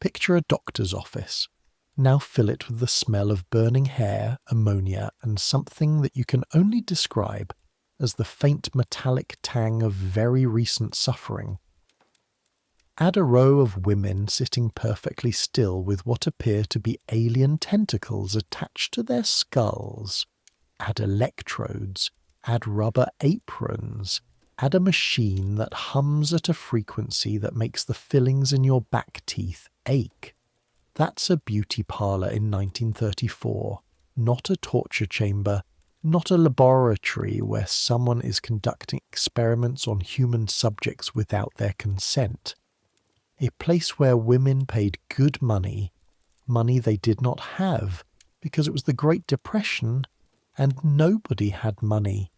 Picture a doctor's office. Now fill it with the smell of burning hair, ammonia, and something that you can only describe as the faint metallic tang of very recent suffering. Add a row of women sitting perfectly still with what appear to be alien tentacles attached to their skulls. Add electrodes. Add rubber aprons. Add a machine that hums at a frequency that makes the fillings in your back teeth ache. That's a beauty parlor in 1934, not a torture chamber, not a laboratory where someone is conducting experiments on human subjects without their consent. A place where women paid good money, money they did not have because it was the Great Depression and nobody had money,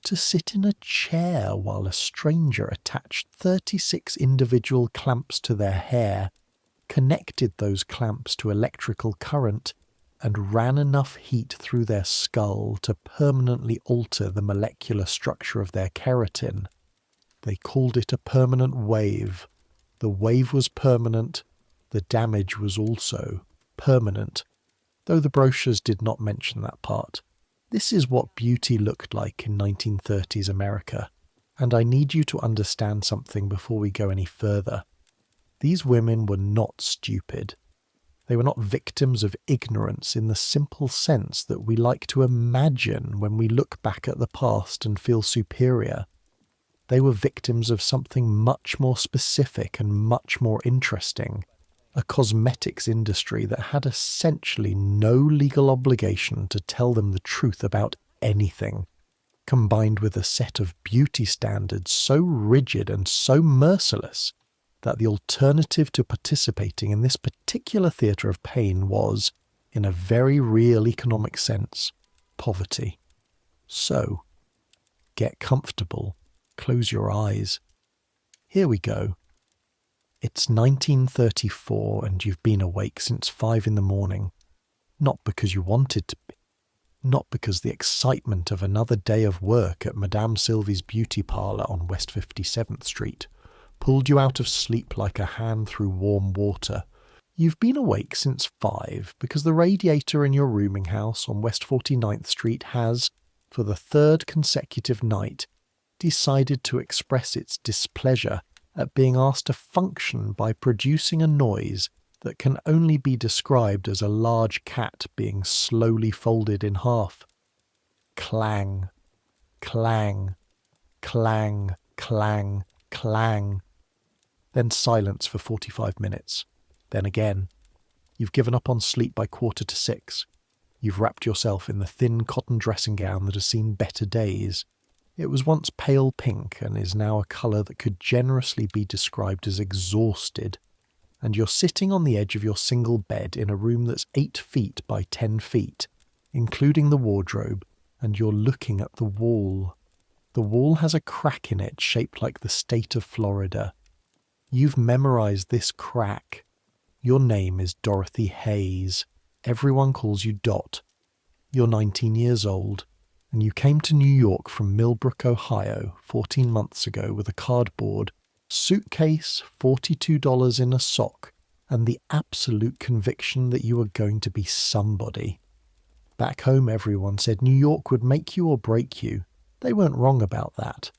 to sit in a chair while a stranger attached 36 individual clamps to their hair, connected those clamps to electrical current, and ran enough heat through their skull to permanently alter the molecular structure of their keratin. They called it a permanent wave. The wave was permanent, the damage was also permanent, though the brochures did not mention that part. This is what beauty looked like in 1930s America, and I need you to understand something before we go any further. These women were not stupid. They were not victims of ignorance in the simple sense that we like to imagine when we look back at the past and feel superior. They were victims of something much more specific and much more interesting, a cosmetics industry that had essentially no legal obligation to tell them the truth about anything, combined with a set of beauty standards so rigid and so merciless that the alternative to participating in this particular theatre of pain was, in a very real economic sense, poverty. So, get comfortable. Close your eyes. Here we go. It's 1934 and you've been awake since 5 in the morning. Not because you wanted to be. Not because the excitement of another day of work at Madame Sylvie's beauty parlour on West 57th Street pulled you out of sleep like a hand through warm water. You've been awake since 5 because the radiator in your rooming house on West 49th Street has, for the 3rd consecutive night, decided to express its displeasure at being asked to function by producing a noise that can only be described as a large cat being slowly folded in half. Clang, clang, clang, clang, clang. Then silence for 45 minutes. Then again. You've given up on sleep by 5:45. You've wrapped yourself in the thin cotton dressing gown that has seen better days. It was once pale pink and is now a colour that could generously be described as exhausted, and you're sitting on the edge of your single bed in a room that's 8 feet by 10 feet, including the wardrobe, and you're looking at the wall. The wall has a crack in it shaped like the state of Florida. You've memorised this crack. Your name is Dorothy Hayes. Everyone calls you Dot. You're 19 years old. And you came to New York from Millbrook, Ohio, 14 months ago with a cardboard, suitcase, $42 in a sock, and the absolute conviction that you were going to be somebody. Back home everyone said New York would make you or break you. They weren't wrong about that.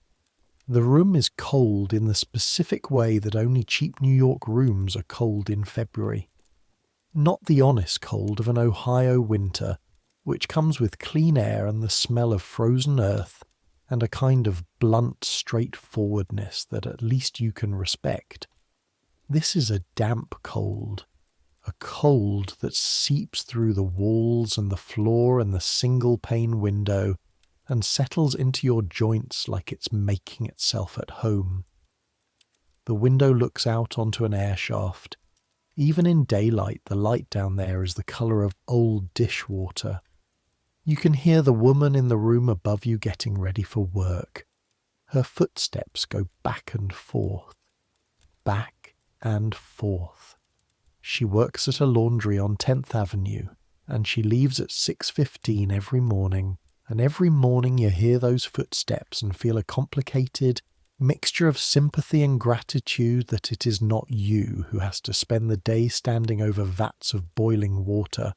The room is cold in the specific way that only cheap New York rooms are cold in February. Not the honest cold of an Ohio winter, which comes with clean air and the smell of frozen earth, and a kind of blunt straightforwardness that at least you can respect. This is a damp cold, a cold that seeps through the walls and the floor and the single-pane window and settles into your joints like it's making itself at home. The window looks out onto an air shaft. Even in daylight, the light down there is the colour of old dishwater. You can hear the woman in the room above you getting ready for work. Her footsteps go back and forth, back and forth. She works at a laundry on 10th Avenue, and she leaves at 6:15 every morning, and every morning you hear those footsteps and feel a complicated, Mixture of sympathy and gratitude that it is not you who has to spend the day standing over vats of boiling water.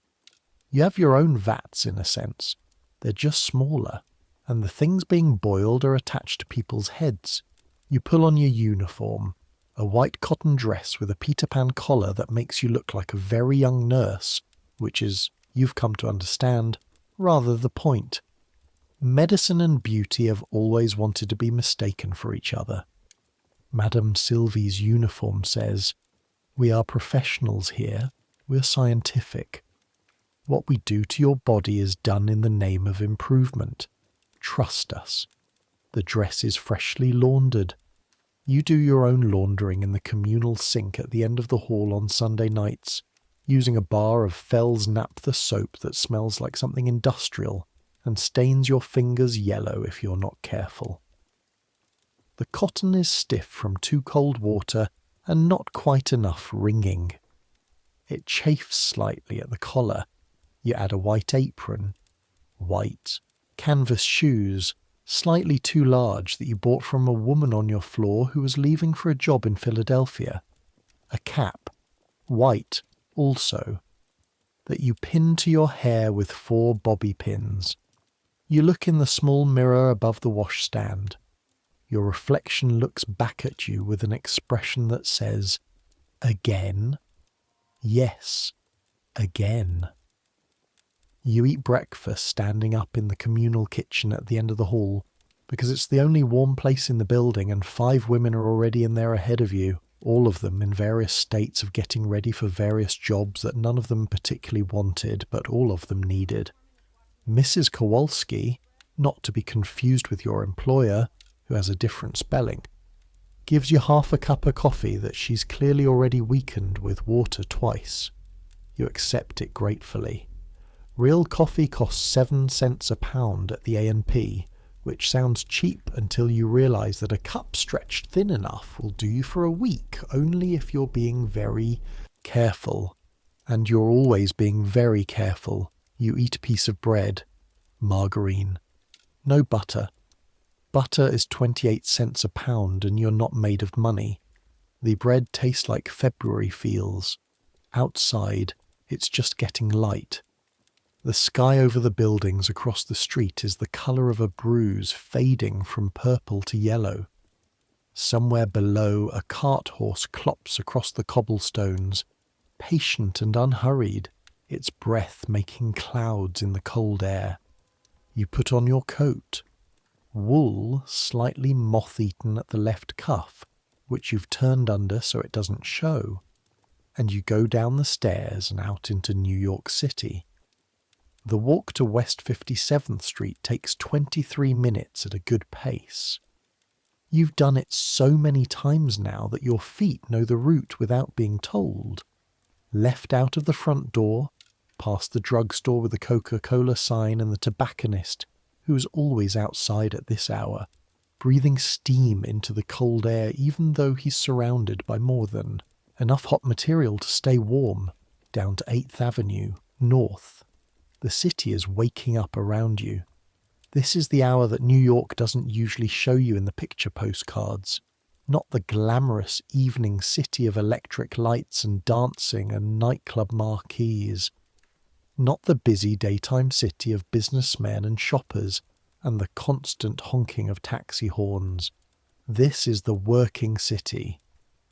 You have your own vats in a sense. They're just smaller, and the things being boiled are attached to people's heads. You pull on your uniform, a white cotton dress with a Peter Pan collar that makes you look like a very young nurse, which is, you've come to understand, rather the point. Medicine and beauty have always wanted to be mistaken for each other. Madame Sylvie's uniform says, "We are professionals here, we're scientific. What we do to your body is done in the name of improvement. Trust us." The dress is freshly laundered. You do your own laundering in the communal sink at the end of the hall on Sunday nights, using a bar of Fell's Naphtha soap that smells like something industrial and stains your fingers yellow if you're not careful. The cotton is stiff from too cold water and not quite enough wringing. It chafes slightly at the collar. You add a white apron, white, canvas shoes, slightly too large that you bought from a woman on your floor who was leaving for a job in Philadelphia. A cap, white also, that you pin to your hair with 4 bobby pins. You look in the small mirror above the washstand. Your reflection looks back at you with an expression that says, "Again? Yes, again." You eat breakfast standing up in the communal kitchen at the end of the hall, because it's the only warm place in the building and 5 women are already in there ahead of you, all of them in various states of getting ready for various jobs that none of them particularly wanted, but all of them needed. Mrs. Kowalski, not to be confused with your employer, who has a different spelling, gives you half a cup of coffee that she's clearly already weakened with water twice. You accept it gratefully. Real coffee costs 7 cents a pound at the A&P, which sounds cheap until you realise that a cup stretched thin enough will do you for a week, only if you're being very careful. And you're always being very careful. You eat a piece of bread, margarine, no butter. Butter is 28 cents a pound and you're not made of money. The bread tastes like February feels. Outside, it's just getting light. The sky over the buildings across the street is the colour of a bruise fading from purple to yellow. Somewhere below, a cart horse clops across the cobblestones, patient and unhurried, its breath making clouds in the cold air. You put on your coat. Wool slightly moth-eaten at the left cuff, which you've turned under so it doesn't show, and you go down the stairs and out into New York City. The walk to West 57th Street takes 23 minutes at a good pace. You've done it so many times now that your feet know the route without being told. Left out of the front door, past the drugstore with the Coca-Cola sign and the tobacconist, who is always outside at this hour, breathing steam into the cold air even though he's surrounded by more than enough hot material to stay warm, down to 8th Avenue, north. The city is waking up around you. This is the hour that New York doesn't usually show you in the picture postcards. Not the glamorous evening city of electric lights and dancing and nightclub marquees. Not the busy daytime city of businessmen and shoppers and the constant honking of taxi horns. This is the working city,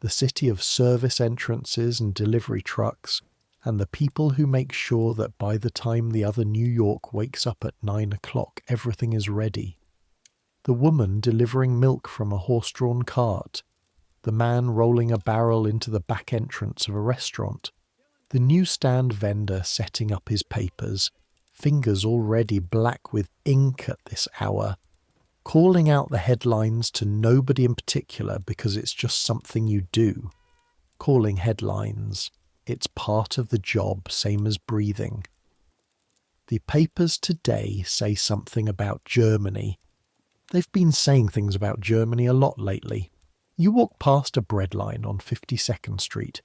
the city of service entrances and delivery trucks, and the people who make sure that by the time the other New York wakes up at 9 o'clock, everything is ready. The woman delivering milk from a horse-drawn cart, the man rolling a barrel into the back entrance of a restaurant, the newsstand vendor setting up his papers, fingers already black with ink at this hour, calling out the headlines to nobody in particular because it's just something you do. Calling headlines. It's part of the job, same as breathing. The papers today say something about Germany. They've been saying things about Germany a lot lately. You walk past a bread line on 52nd Street.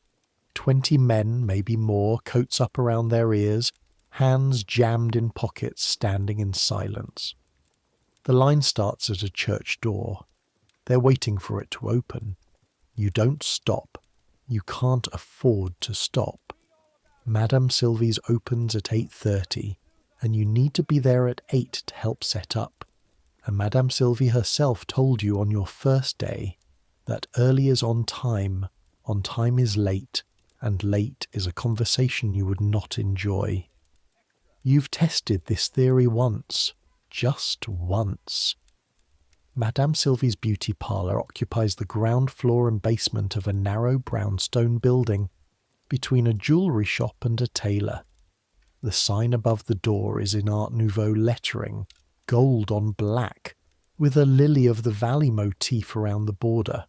20 men, maybe more, coats up around their ears, hands jammed in pockets, standing in silence. The line starts at a church door. They're waiting for it to open. You don't stop. You can't afford to stop. Madame Sylvie's opens at 8:30, and you need to be there at 8 to help set up. And Madame Sylvie herself told you on your first day that early is on time is late, and late is a conversation you would not enjoy. You've tested this theory once, just once. Madame Sylvie's beauty parlour occupies the ground floor and basement of a narrow brownstone building between a jewellery shop and a tailor. The sign above the door is in Art Nouveau lettering, gold on black, with a lily of the valley motif around the border.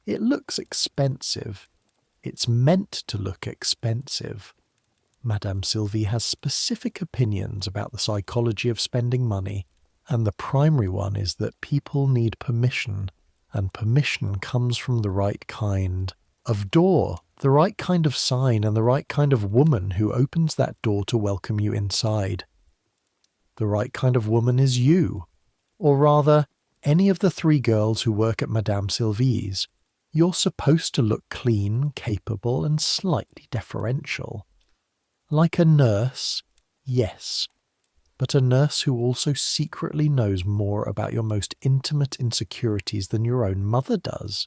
It looks expensive. It's meant to look expensive. Madame Sylvie has specific opinions about the psychology of spending money, and the primary one is that people need permission, and permission comes from the right kind of door, the right kind of sign, and the right kind of woman who opens that door to welcome you inside. The right kind of woman is you, or rather, any of the 3 girls who work at Madame Sylvie's. You're supposed to look clean, capable, and slightly deferential. Like a nurse, yes, but a nurse who also secretly knows more about your most intimate insecurities than your own mother does.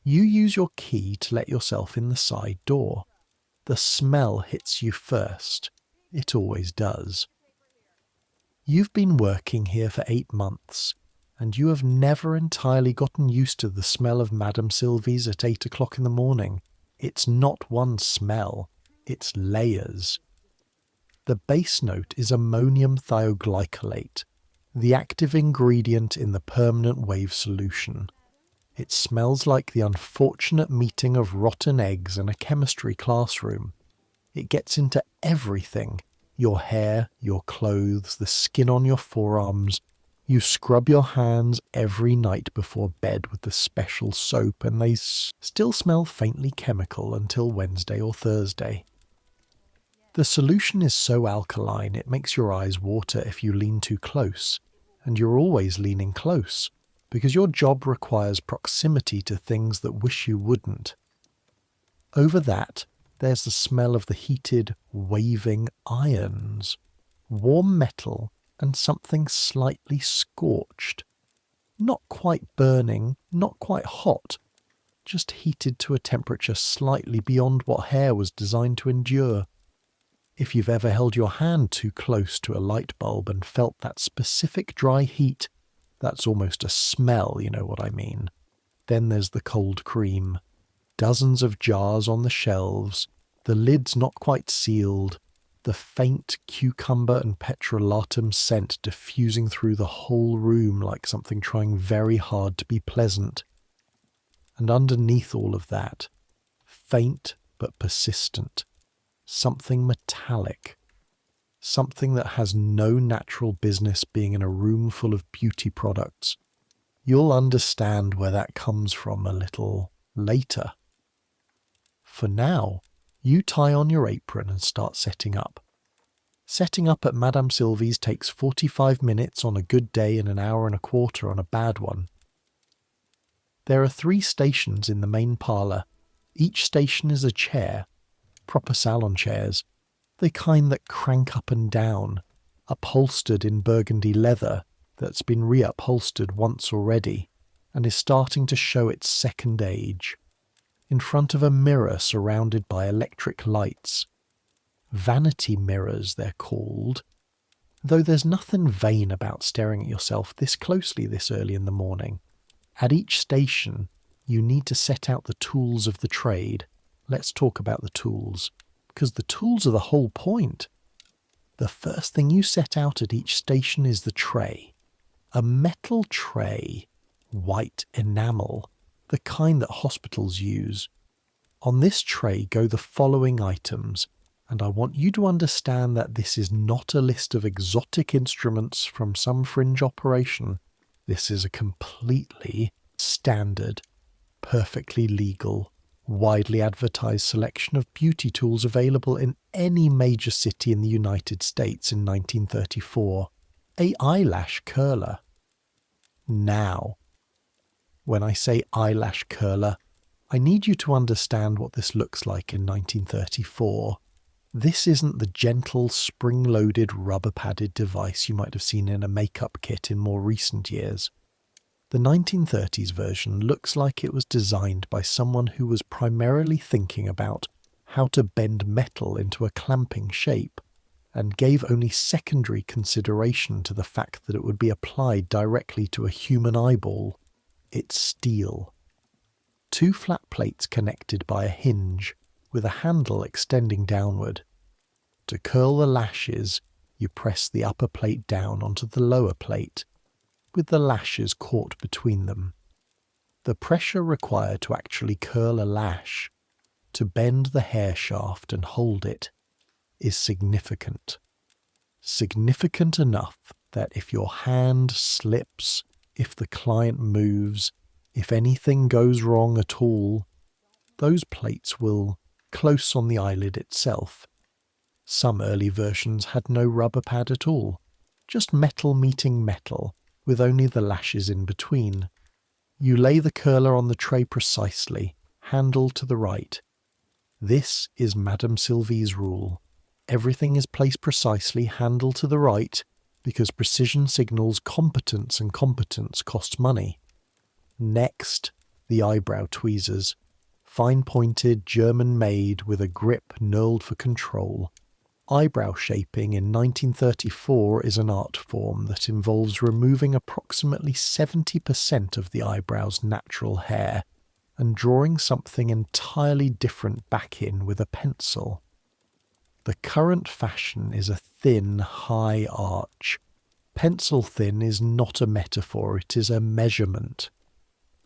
You use your key to let yourself in the side door. The smell hits you first. It always does. You've been working here for 8 months, and you have never entirely gotten used to the smell of Madame Sylvie's at 8 o'clock in the morning. It's not one smell, it's layers. The base note is ammonium thioglycolate, the active ingredient in the permanent wave solution. It smells like the unfortunate meeting of rotten eggs in a chemistry classroom. It gets into everything. Your hair, your clothes, the skin on your forearms. You scrub your hands every night before bed with the special soap, and they still smell faintly chemical until Wednesday or Thursday. The solution is so alkaline it makes your eyes water if you lean too close, and you're always leaning close, because your job requires proximity to things that wish you wouldn't. Over that, there's the smell of the heated, waving irons, warm metal, and something slightly scorched. Not quite burning, not quite hot, just heated to a temperature slightly beyond what hair was designed to endure. If you've ever held your hand too close to a light bulb and felt that specific dry heat, that's almost a smell, you know what I mean. Then there's the cold cream. Dozens of jars on the shelves, the lids not quite sealed, the faint cucumber and petrolatum scent diffusing through the whole room like something trying very hard to be pleasant. And underneath all of that, faint but persistent, something metallic, something that has no natural business being in a room full of beauty products. You'll understand where that comes from a little later. For now, you tie on your apron and start setting up. Setting up at Madame Sylvie's takes 45 minutes on a good day and an hour and a quarter on a bad one. There are 3 stations in the main parlour. Each station is a chair, proper salon chairs, the kind that crank up and down, upholstered in burgundy leather that's been reupholstered once already and is starting to show its second age, in front of a mirror surrounded by electric lights. Vanity mirrors, they're called, though there's nothing vain about staring at yourself this closely this early in the morning. At each station, you need to set out the tools of the trade. Let's talk about the tools, because the tools are the whole point. The first thing you set out at each station is the tray. A metal tray, white enamel, the kind that hospitals use. On this tray go the following items, and I want you to understand that this is not a list of exotic instruments from some fringe operation. This is a completely standard, perfectly legal, widely advertised selection of beauty tools available in any major city in the United States in 1934. A eyelash curler. Now, When I say eyelash curler, I need you to understand what this looks like in 1934. This isn't the gentle, spring-loaded, rubber-padded device you might have seen in a makeup kit in more recent years. The 1930s version looks like it was designed by someone who was primarily thinking about how to bend metal into a clamping shape, and gave only secondary consideration to the fact that it would be applied directly to a human eyeball. It's steel. 2 flat plates connected by a hinge, with a handle extending downward. To curl the lashes, you press the upper plate down onto the lower plate, with the lashes caught between them. The pressure required to actually curl a lash, to bend the hair shaft and hold it, is significant. Significant enough that if your hand slips, if the client moves, if anything goes wrong at all, those plates will close on the eyelid itself. Some early versions had no rubber pad at all, just metal meeting metal, with only the lashes in between. You lay the curler on the tray precisely, handle to the right. This is Madame Sylvie's rule. Everything is placed precisely, handle to the right, because precision signals competence, and competence costs money. Next, the eyebrow tweezers. Fine-pointed, German-made, with a grip knurled for control. Eyebrow shaping in 1934 is an art form that involves removing approximately 70% of the eyebrow's natural hair and drawing something entirely different back in with a pencil. The current fashion is a thin, high arch. Pencil thin is not a metaphor, it is a measurement.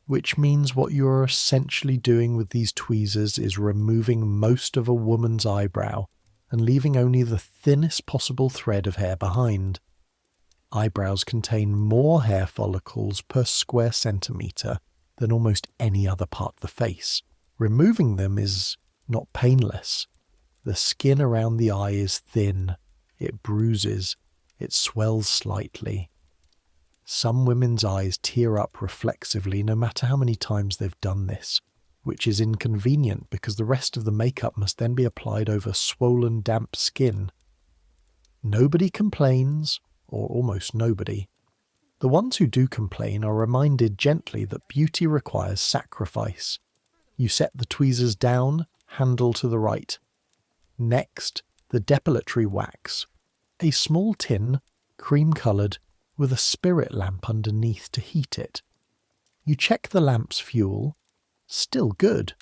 Which means what you are essentially doing with these tweezers is removing most of a woman's eyebrow and leaving only the thinnest possible thread of hair behind. Eyebrows contain more hair follicles per square centimetre than almost any other part of the face. Removing them is not painless. The skin around the eye is thin, it bruises, it swells slightly. Some women's eyes tear up reflexively no matter how many times they've done this, which is inconvenient because the rest of the makeup must then be applied over swollen, damp skin. Nobody complains, or almost nobody. The ones who do complain are reminded gently that beauty requires sacrifice. You set the tweezers down, handle to the right. Next, the depilatory wax. A small tin, cream-coloured, with a spirit lamp underneath to heat it. You check the lamp's fuel. Still good.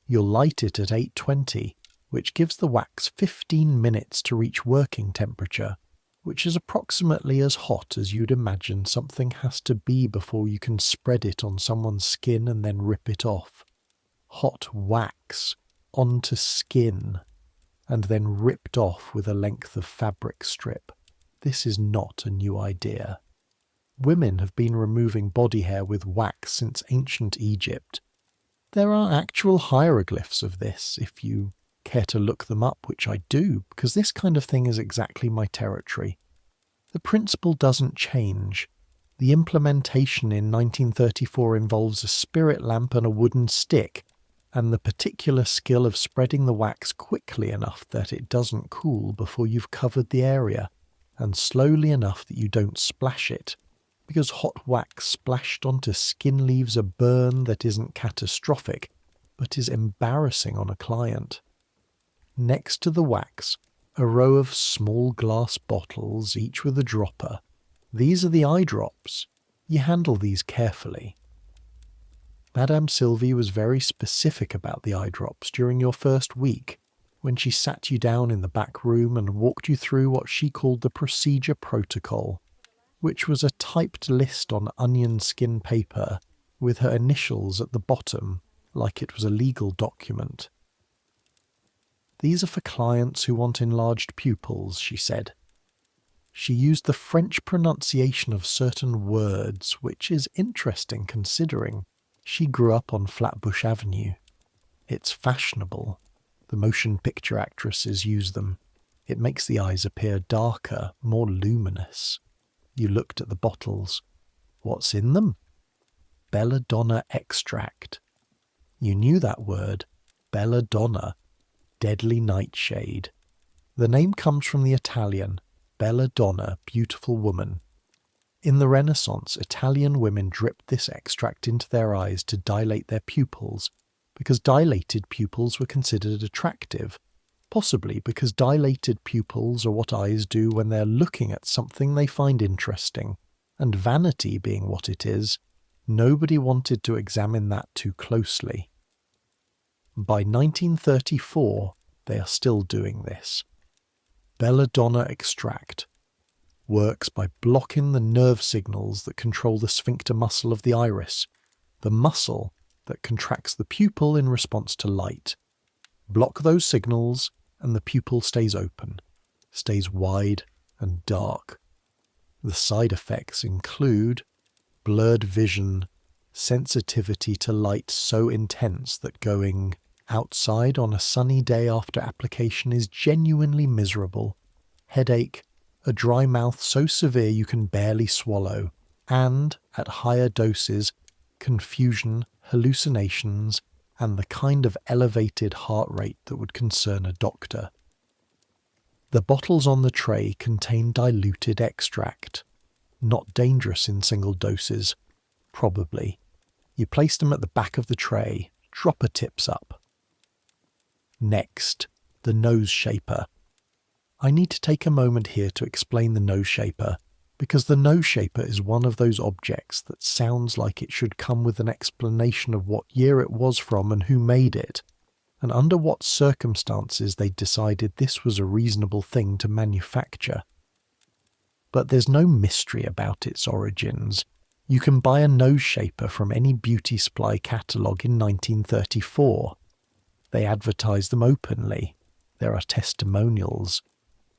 You'll light it at 820, which gives the wax 15 minutes to reach working temperature, which is approximately as hot as you'd imagine something has to be before you can spread it on someone's skin and then rip it off. Hot wax onto skin, and then ripped off with a length of fabric strip. This is not a new idea. Women have been removing body hair with wax since ancient Egypt. There are actual hieroglyphs of this, if you care to look them up, which I do, because this kind of thing is exactly my territory. The principle doesn't change. The implementation in 1934 involves a spirit lamp and a wooden stick, and the particular skill of spreading the wax quickly enough that it doesn't cool before you've covered the area, and slowly enough that you don't splash it, because hot wax splashed onto skin leaves a burn that isn't catastrophic, but is embarrassing on a client. Next to the wax, a row of small glass bottles, each with a dropper. These are the eye drops. You handle these carefully. Madame Sylvie was very specific about the eye drops during your first week, when she sat you down in the back room and walked you through what she called the procedure protocol, which was a typed list on onion skin paper with her initials at the bottom, like it was a legal document. These are for clients who want enlarged pupils, she said. She used the French pronunciation of certain words, which is interesting considering she grew up on Flatbush Avenue. It's fashionable. The motion picture actresses use them. It makes the eyes appear darker, more luminous. You looked at the bottles. What's in them? belladonna extract. You knew that word, belladonna, deadly nightshade. The name comes from the Italian, belladonna, beautiful woman. In the Renaissance, Italian women dripped this extract into their eyes to dilate their pupils, because dilated pupils were considered attractive, possibly because dilated pupils are what eyes do when they're looking at something they find interesting, and vanity being what it is, nobody wanted to examine that too closely. By 1934, they are still doing this. Belladonna extract works by blocking the nerve signals that control the sphincter muscle of the iris, the muscle that contracts the pupil in response to light. Block those signals and the pupil stays open, stays wide and dark. The side effects include blurred vision, sensitivity to light so intense that going outside on a sunny day after application is genuinely miserable, headache, a dry mouth so severe you can barely swallow, and, at higher doses, confusion, hallucinations, and the kind of elevated heart rate that would concern a doctor. The bottles on the tray contain diluted extract. Not dangerous in single doses, probably. You place them at the back of the tray, dropper tips up. Next, the nose shaper. I need to take a moment here to explain the nose shaper, because the nose shaper is one of those objects that sounds like it should come with an explanation of what year it was from and who made it, and under what circumstances they decided this was a reasonable thing to manufacture. But there's no mystery about its origins. You can buy a nose shaper from any beauty supply catalogue in 1934. They advertise them openly. There are testimonials.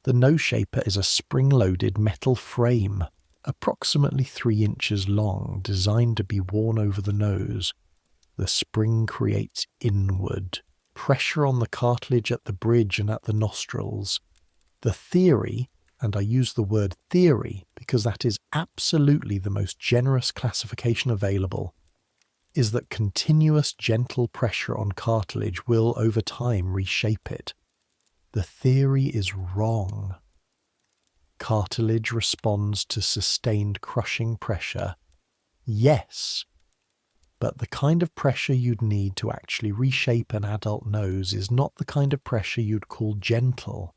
The nose shaper is a spring-loaded metal frame, approximately 3 inches long, designed to be worn over the nose. The spring creates inward pressure on the cartilage at the bridge and at the nostrils. The theory, and I use the word theory because that is absolutely the most generous classification available, is that continuous gentle pressure on cartilage will over time reshape it. The theory is wrong. Cartilage responds to sustained crushing pressure. Yes, but the kind of pressure you'd need to actually reshape an adult nose is not the kind of pressure you'd call gentle,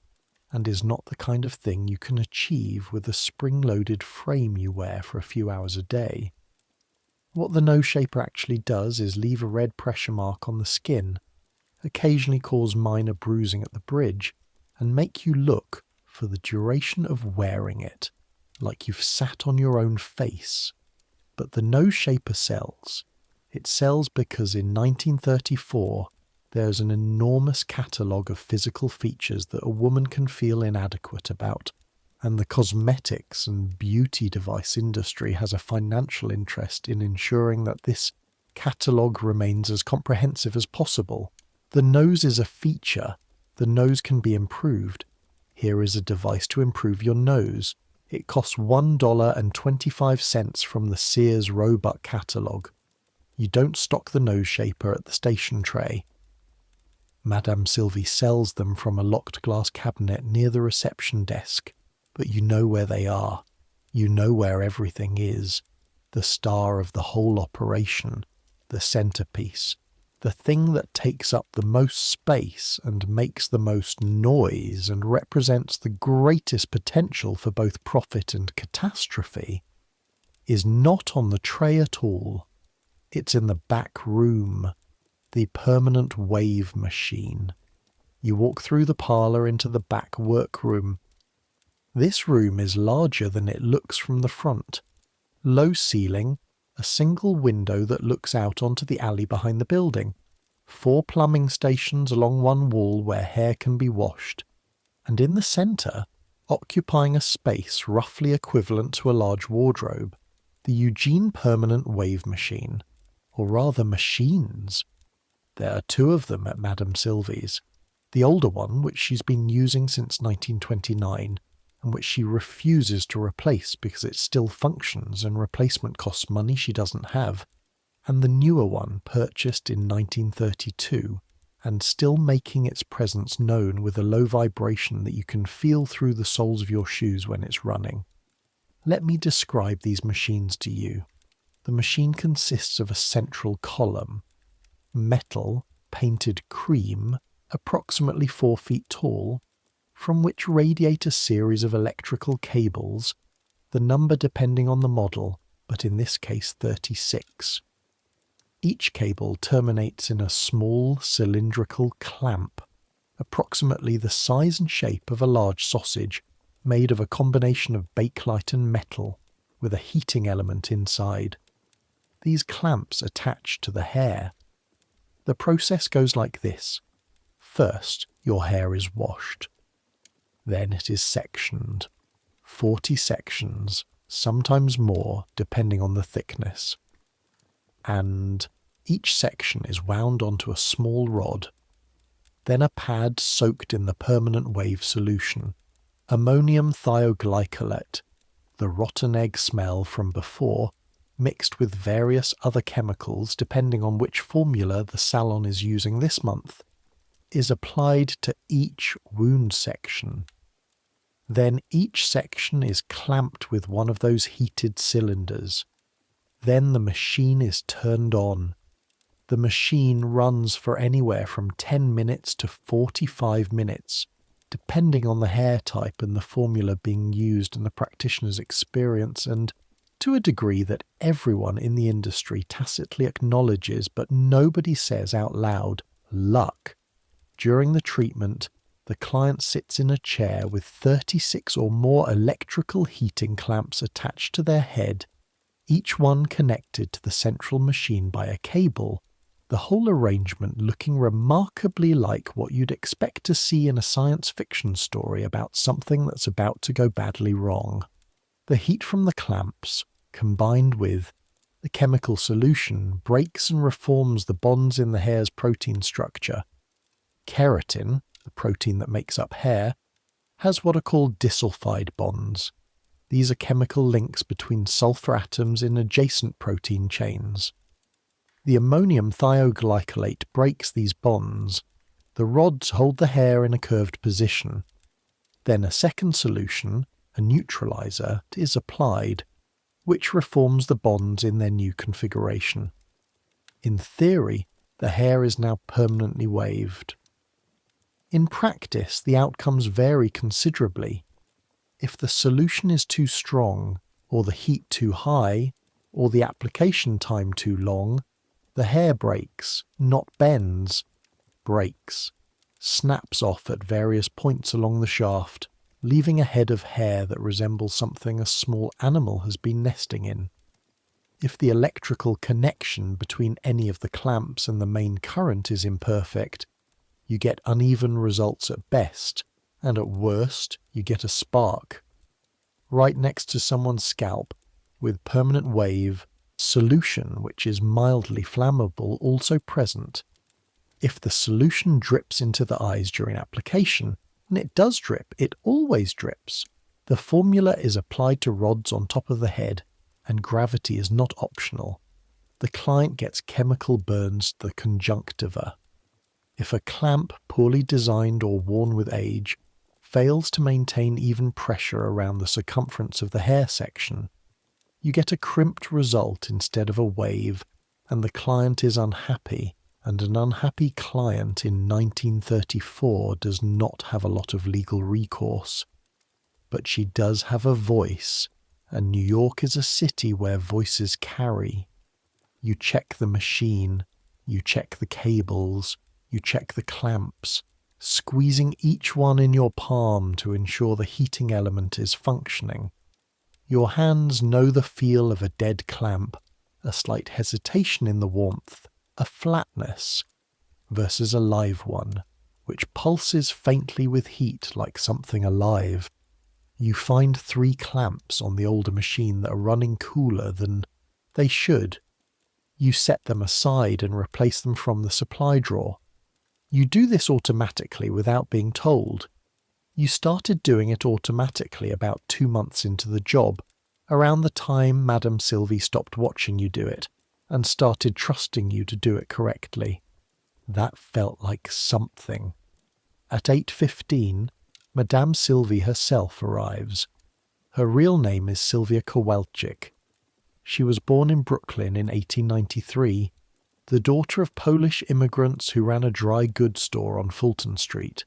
and is not the kind of thing you can achieve with a spring-loaded frame you wear for a few hours a day. What the nose shaper actually does is leave a red pressure mark on the skin, occasionally cause minor bruising at the bridge, and make you look, for the duration of wearing it, like you've sat on your own face. But the nose shaper sells. It sells because in 1934 there's an enormous catalogue of physical features that a woman can feel inadequate about, and the cosmetics and beauty device industry has a financial interest in ensuring that this catalogue remains as comprehensive as possible. The nose is a feature. The nose can be improved. Here is a device to improve your nose. It costs $1.25 from the Sears Roebuck catalogue. You don't stock the nose shaper at the station tray. Madame Sylvie sells them from a locked glass cabinet near the reception desk, but you know where they are. You know where everything is. The star of the whole operation, the centerpiece, the thing that takes up the most space and makes the most noise and represents the greatest potential for both profit and catastrophe, is not on the tray at all. It's in the back room, the permanent wave machine. You walk through the parlor into the back workroom. This room is larger than it looks from the front. Low ceiling, a single window that looks out onto the alley behind the building, 4 plumbing stations along one wall where hair can be washed, and in the centre, occupying a space roughly equivalent to a large wardrobe, the Eugene Permanent Wave Machine, or rather machines. There are 2 of them at Madame Sylvie's. The older one, which she's been using since 1929, and which she refuses to replace because it still functions and replacement costs money she doesn't have. and the newer one purchased in 1932 and still making its presence known with a low vibration that you can feel through the soles of your shoes when it's running. Let me describe these machines to you. The machine consists of a central column, metal, painted cream, approximately 4 feet tall, from which radiate a series of electrical cables, the number depending on the model, but in this case 36. Each cable terminates in a small cylindrical clamp, approximately the size and shape of a large sausage, made of a combination of bakelite and metal, with a heating element inside. These clamps attach to the hair. The process goes like this. First, your hair is washed. Then it is sectioned. 40 sections, sometimes more, depending on the thickness. And each section is wound onto a small rod. Then a pad soaked in the permanent wave solution, ammonium thioglycolate, the rotten egg smell from before, mixed with various other chemicals depending on which formula the salon is using this month, is applied to each wound section. Then each section is clamped with one of those heated cylinders. Then the machine is turned on. The machine runs for anywhere from 10 minutes to 45 minutes, depending on the hair type and the formula being used and the practitioner's experience, and to a degree that everyone in the industry tacitly acknowledges but nobody says out loud, luck. During the treatment, the client sits in a chair with 36 or more electrical heating clamps attached to their head, each one connected to the central machine by a cable, the whole arrangement looking remarkably like what you'd expect to see in a science fiction story about something that's about to go badly wrong. The heat from the clamps, combined with the chemical solution, breaks and reforms the bonds in the hair's protein structure. Keratin, the protein that makes up hair, has what are called disulfide bonds. These are chemical links between sulfur atoms in adjacent protein chains. The ammonium thioglycolate breaks these bonds. The rods hold the hair in a curved position. Then a second solution, a neutralizer, is applied, which reforms the bonds in their new configuration. In theory, the hair is now permanently waved. In practice, the outcomes vary considerably. If the solution is too strong, or the heat too high, or the application time too long, the hair breaks, not bends, breaks, snaps off at various points along the shaft, leaving a head of hair that resembles something a small animal has been nesting in. If the electrical connection between any of the clamps and the main current is imperfect, you get uneven results at best, and at worst, you get a spark. Right next to someone's scalp, with permanent wave, solution which is mildly flammable also present. If the solution drips into the eyes during application, and it does drip, it always drips, the formula is applied to rods on top of the head, and gravity is not optional. The client gets chemical burns to the conjunctiva. If a clamp, poorly designed or worn with age, fails to maintain even pressure around the circumference of the hair section, you get a crimped result instead of a wave, and the client is unhappy, and an unhappy client in 1934 does not have a lot of legal recourse. But she does have a voice, and New York is a city where voices carry. You check the machine, you check the cables, you check the clamps, squeezing each one in your palm to ensure the heating element is functioning. Your hands know the feel of a dead clamp, a slight hesitation in the warmth, a flatness, versus a live one, which pulses faintly with heat like something alive. You find 3 clamps on the older machine that are running cooler than they should. You set them aside and replace them from the supply drawer. You do this automatically without being told. You started doing it automatically about 2 months into the job, around the time Madame Sylvie stopped watching you do it, and started trusting you to do it correctly. That felt like something. At 8:15, Madame Sylvie herself arrives. Her real name is Sylvia Kowalczyk. She was born in Brooklyn in 1893, the daughter of Polish immigrants who ran a dry goods store on Fulton Street.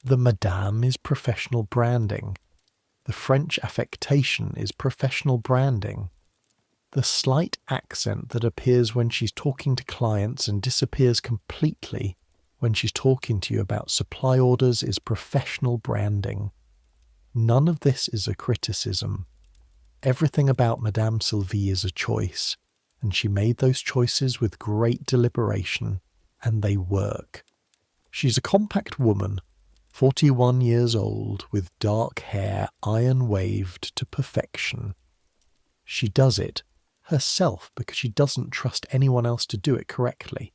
The Madame is professional branding. The French affectation is professional branding. The slight accent that appears when she's talking to clients and disappears completely when she's talking to you about supply orders is professional branding. None of this is a criticism. Everything about Madame Sylvie is a choice, and she made those choices with great deliberation, and they work. She's a compact woman, 41 years old, with dark hair iron-waved to perfection. She does it herself because she doesn't trust anyone else to do it correctly,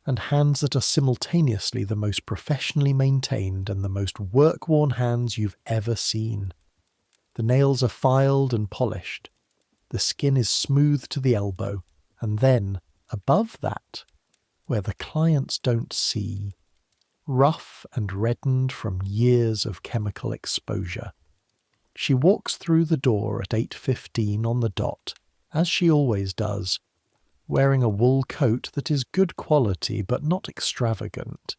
and hands that are simultaneously the most professionally maintained and the most work-worn hands you've ever seen. The nails are filed and polished. The skin is smooth to the elbow, and then, above that, where the clients don't see, rough and reddened from years of chemical exposure. She walks through the door at 8:15 on the dot, as she always does, wearing a wool coat that is good quality but not extravagant.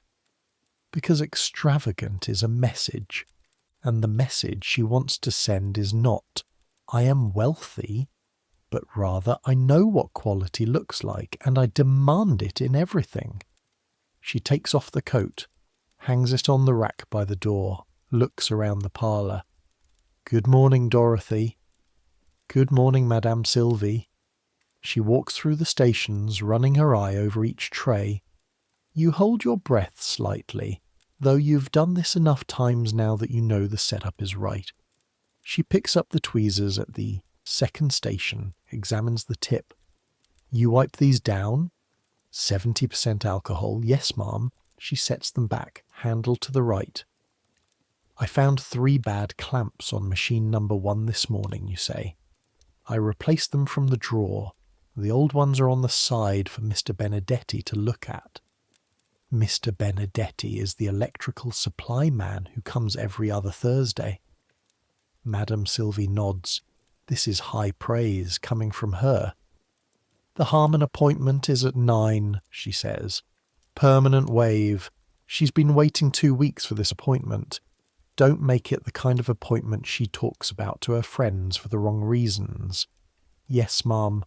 Because extravagant is a message, and the message she wants to send is not, "I am wealthy," but rather, "I know what quality looks like, and I demand it in everything." She takes off the coat, hangs it on the rack by the door, looks around the parlour. "Good morning, Dorothy." "Good morning, Madame Sylvie." She walks through the stations, running her eye over each tray. You hold your breath slightly, though you've done this enough times now that you know the setup is right. She picks up the tweezers at the second station, examines the tip. "You wipe these down?" 70% alcohol. "Yes, ma'am." She sets them back, handle to the right. "I found 3 bad clamps on machine number 1 this morning," you say. "I replaced them from the drawer. The old ones are on the side for Mr. Benedetti to look at." Mr. Benedetti is the electrical supply man who comes every other Thursday. Madame Sylvie nods. This is high praise coming from her. "The Harmon appointment is at 9, she says. "Permanent wave. She's been waiting 2 weeks for this appointment. Don't make it the kind of appointment she talks about to her friends for the wrong reasons." "Yes, ma'am.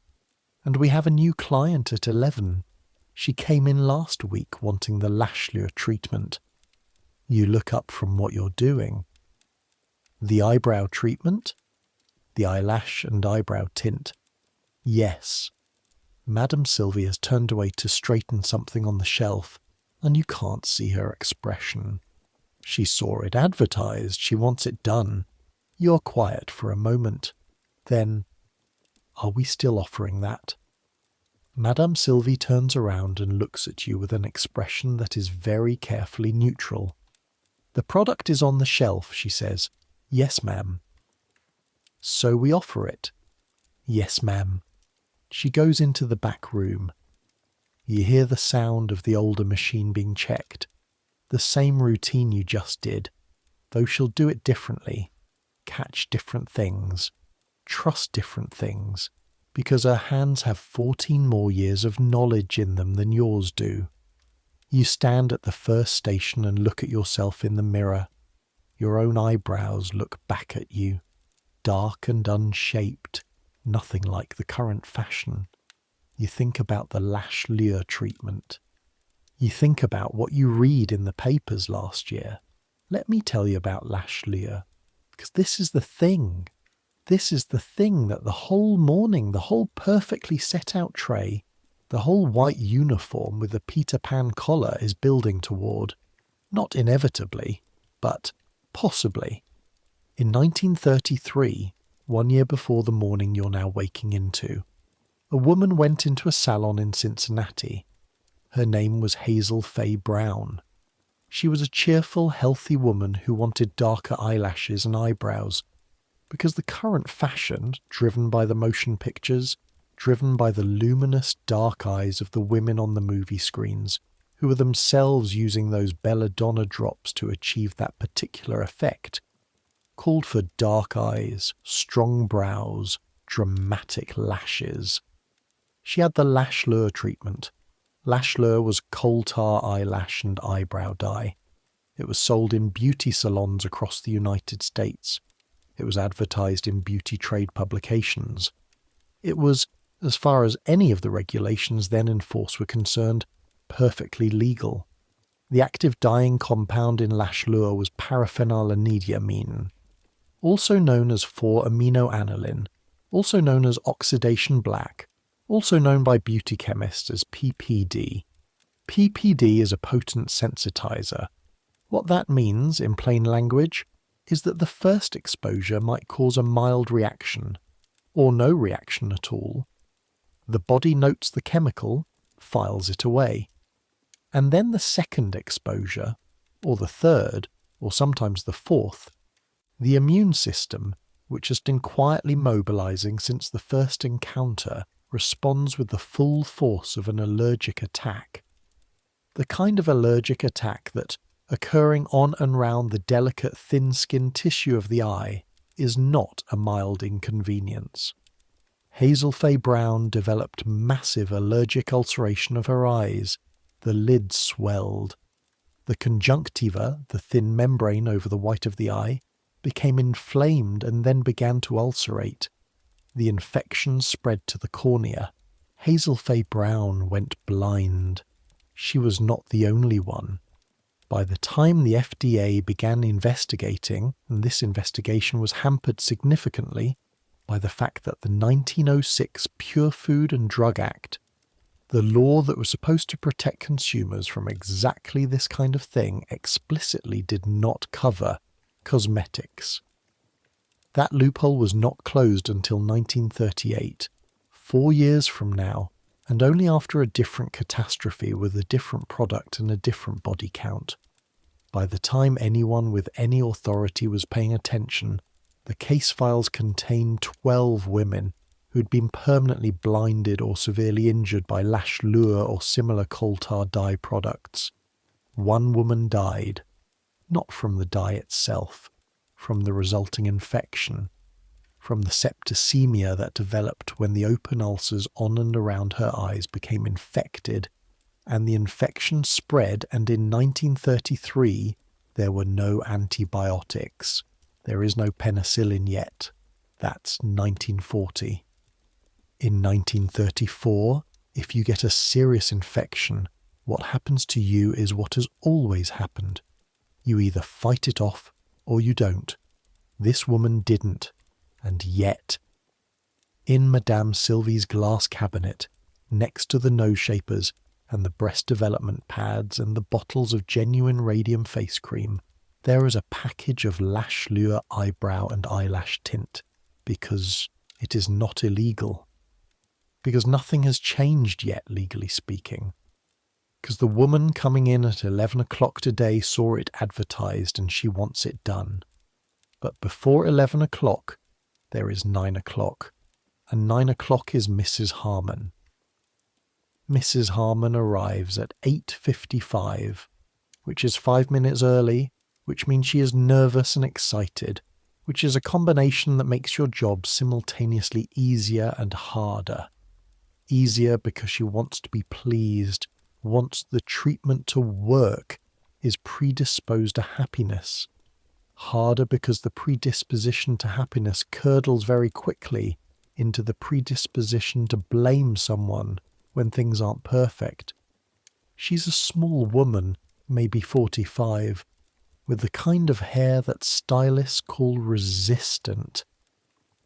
And we have a new client at 11. She came in last week wanting the lash treatment." You look up from what you're doing. "The eyebrow treatment?" "The eyelash and eyebrow tint." "Yes." Madame Sylvie has turned away to straighten something on the shelf, and you can't see her expression. She saw it advertised. She wants it done. You're quiet for a moment. Then, "Are we still offering that?" Madame Sylvie turns around and looks at you with an expression that is very carefully neutral. "The product is on the shelf," she says. "Yes, ma'am." "So we offer it?" "Yes, ma'am." She goes into the back room. You hear the sound of the older machine being checked. The same routine you just did, though she'll do it differently. Catch different things. Trust different things. Because her hands have 14 more years of knowledge in them than yours do. You stand at the first station and look at yourself in the mirror. Your own eyebrows look back at you, dark and unshaped, nothing like the current fashion. You think about the lash treatment. You think about what you read in the papers last year. Let me tell you about lash because this is the thing. This is the thing that the whole morning, the whole perfectly set out tray, the whole white uniform with the Peter Pan collar is building toward. Not inevitably, but possibly. In 1933, 1 year before the morning you're now waking into, a woman went into a salon in Cincinnati. Her name was Hazel Fay Brown. She was a cheerful, healthy woman who wanted darker eyelashes and eyebrows, because the current fashion, driven by the motion pictures, driven by the luminous dark eyes of the women on the movie screens, who were themselves using those belladonna drops to achieve that particular effect, called for dark eyes, strong brows, dramatic lashes. She had the lash lure treatment. Lash lure was coal tar eyelash and eyebrow dye. It was sold in beauty salons across the United States. It was advertised in beauty trade publications. It was, as far as any of the regulations then in force were concerned, perfectly legal. The active dyeing compound in lash lure was paraphenylenediamine, also known as 4-aminoaniline, also known as oxidation black, also known by beauty chemists as PPD. PPD is a potent sensitizer. What that means, in plain language, is that the first exposure might cause a mild reaction, or no reaction at all. The body notes the chemical, files it away. And then the second exposure, or the third, or sometimes the fourth, the immune system, which has been quietly mobilizing since the first encounter, responds with the full force of an allergic attack. The kind of allergic attack that, occurring on and round the delicate thin-skinned tissue of the eye, is not a mild inconvenience. Hazel Faye Brown developed massive allergic ulceration of her eyes. The lids swelled. The conjunctiva, the thin membrane over the white of the eye, became inflamed and then began to ulcerate. The infection spread to the cornea. Hazel Faye Brown went blind. She was not the only one. By the time the FDA began investigating, and this investigation was hampered significantly by the fact that the 1906 Pure Food and Drug Act, the law that was supposed to protect consumers from exactly this kind of thing, explicitly did not cover cosmetics. That loophole was not closed until 1938, 4 years from now, and only after a different catastrophe with a different product and a different body count. By the time anyone with any authority was paying attention, the case files contained 12 women who'd been permanently blinded or severely injured by lash lure or similar coal tar dye products. One woman died, not from the dye itself, from the resulting infection, from the septicemia that developed when the open ulcers on and around her eyes became infected, and the infection spread, and in 1933 there were no antibiotics. There is no penicillin yet. That's 1940. In 1934, if you get a serious infection, what happens to you is what has always happened. You either fight it off or you don't. This woman didn't. And yet, in Madame Sylvie's glass cabinet, next to the nose shapers and the breast development pads and the bottles of genuine radium face cream, there is a package of lash lure eyebrow and eyelash tint, because it is not illegal. Because nothing has changed yet, legally speaking. Because the woman coming in at 11 o'clock today saw it advertised and she wants it done. But before 11 o'clock, there is 9 o'clock, and 9 o'clock is Mrs. Harmon. Mrs. Harmon arrives at 8:55, which is 5 minutes early, which means she is nervous and excited, which is a combination that makes your job simultaneously easier and harder. Easier because she wants to be pleased, wants the treatment to work, is predisposed to happiness. Harder because the predisposition to happiness curdles very quickly into the predisposition to blame someone when things aren't perfect. She's a small woman, maybe 45, with the kind of hair that stylists call resistant.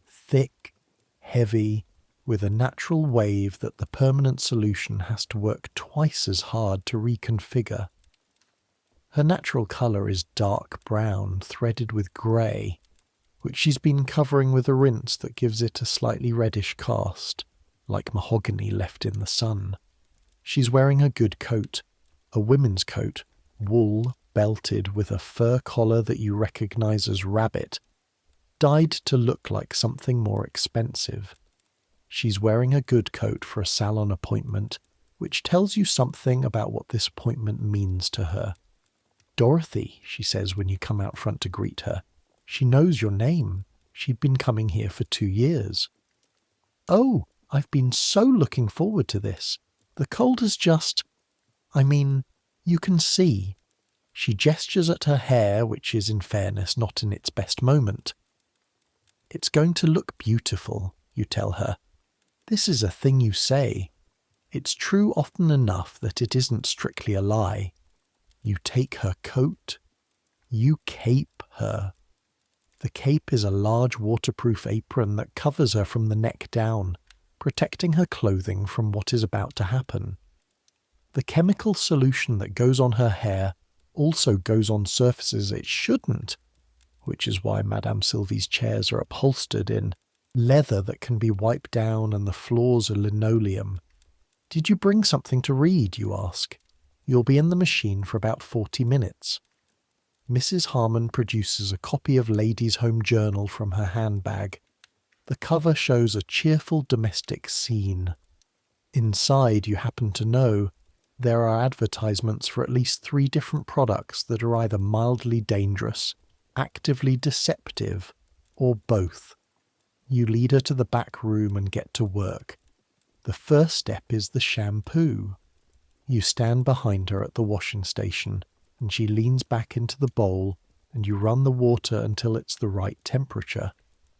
Thick, heavy, with a natural wave that the permanent solution has to work twice as hard to reconfigure. Her natural colour is dark brown, threaded with grey, which she's been covering with a rinse that gives it a slightly reddish cast, like mahogany left in the sun. She's wearing a good coat, a women's coat, wool, belted with a fur collar that you recognise as rabbit, dyed to look like something more expensive. She's wearing a good coat for a salon appointment, which tells you something about what this appointment means to her. Dorothy, she says when you come out front to greet her. She knows your name. She'd been coming here for 2 years. Oh, I've been so looking forward to this. The cold has you can see. She gestures at her hair, which is in fairness not in its best moment. It's going to look beautiful, you tell her. This is a thing you say. It's true often enough that it isn't strictly a lie. You take her coat. You cape her. The cape is a large waterproof apron that covers her from the neck down, protecting her clothing from what is about to happen. The chemical solution that goes on her hair also goes on surfaces it shouldn't, which is why Madame Sylvie's chairs are upholstered in leather that can be wiped down and the floors are linoleum. Did you bring something to read, you ask? You'll be in the machine for about 40 minutes. Mrs. Harmon produces a copy of Ladies' Home Journal from her handbag. The cover shows a cheerful domestic scene. Inside, you happen to know, there are advertisements for at least 3 different products that are either mildly dangerous, actively deceptive, or both. You lead her to the back room and get to work. The first step is the shampoo. You stand behind her at the washing station, and she leans back into the bowl, and you run the water until it's the right temperature.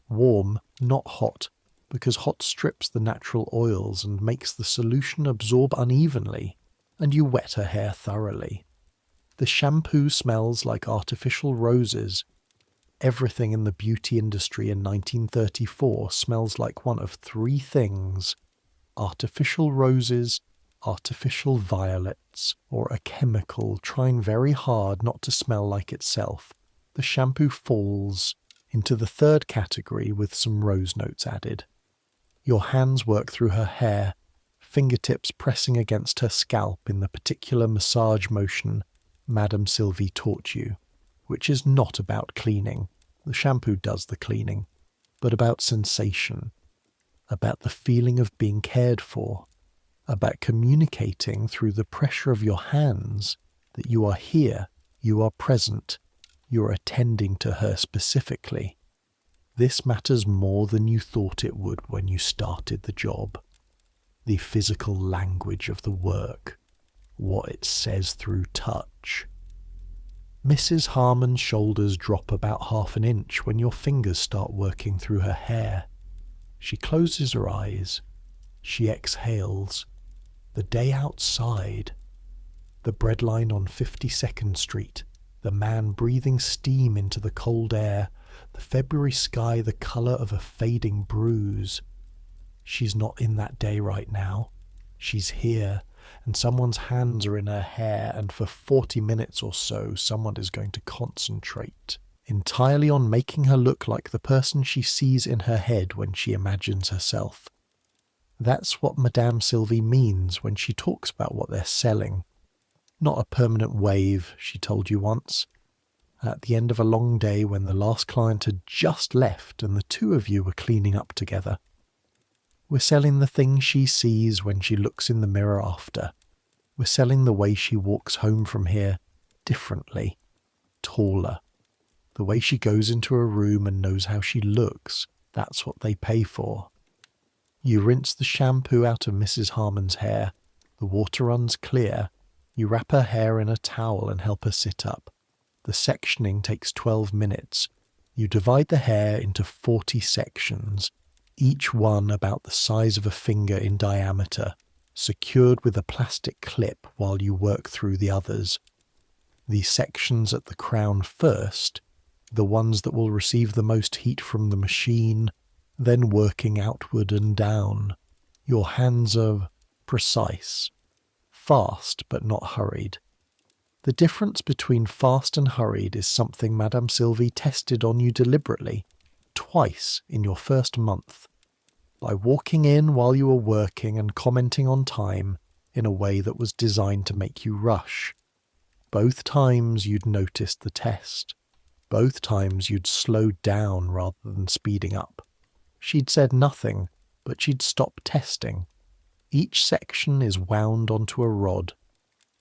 Warm, not hot, because hot strips the natural oils and makes the solution absorb unevenly, and you wet her hair thoroughly. The shampoo smells like artificial roses. Everything in the beauty industry in 1934 smells like one of 3 things: artificial roses, artificial violets, or a chemical trying very hard not to smell like itself. The shampoo falls into the 3rd category with some rose notes added. Your hands work through her hair, fingertips pressing against her scalp in the particular massage motion Madame Sylvie taught you, which is not about cleaning. The shampoo does the cleaning, but about sensation, about the feeling of being cared for, about communicating through the pressure of your hands that you are here, you are present, you are attending to her specifically. This matters more than you thought it would when you started the job. The physical language of the work, what it says through touch. Mrs. Harmon's shoulders drop about half an inch when your fingers start working through her hair. She closes her eyes. She exhales. The day outside. The breadline on 52nd Street. The man breathing steam into the cold air. The February sky the colour of a fading bruise. She's not in that day right now. She's here, and someone's hands are in her hair, and for 40 minutes or so someone is going to concentrate entirely on making her look like the person she sees in her head when she imagines herself. That's what Madame Sylvie means when she talks about what they're selling. Not a permanent wave, she told you once. At the end of a long day when the last client had just left and the 2 of you were cleaning up together. We're selling the thing she sees when she looks in the mirror after. We're selling the way she walks home from here differently, taller. The way she goes into a room and knows how she looks, that's what they pay for. You rinse the shampoo out of Mrs. Harmon's hair. The water runs clear. You wrap her hair in a towel and help her sit up. The sectioning takes 12 minutes. You divide the hair into 40 sections, each one about the size of a finger in diameter, secured with a plastic clip while you work through the others. The sections at the crown first, the ones that will receive the most heat from the machine, then working outward and down. Your hands are precise, fast but not hurried. The difference between fast and hurried is something Madame Sylvie tested on you deliberately, twice in your first month, by walking in while you were working and commenting on time in a way that was designed to make you rush. Both times you'd noticed the test. Both times you'd slowed down rather than speeding up. She'd said nothing, but she'd stop testing. Each section is wound onto a rod.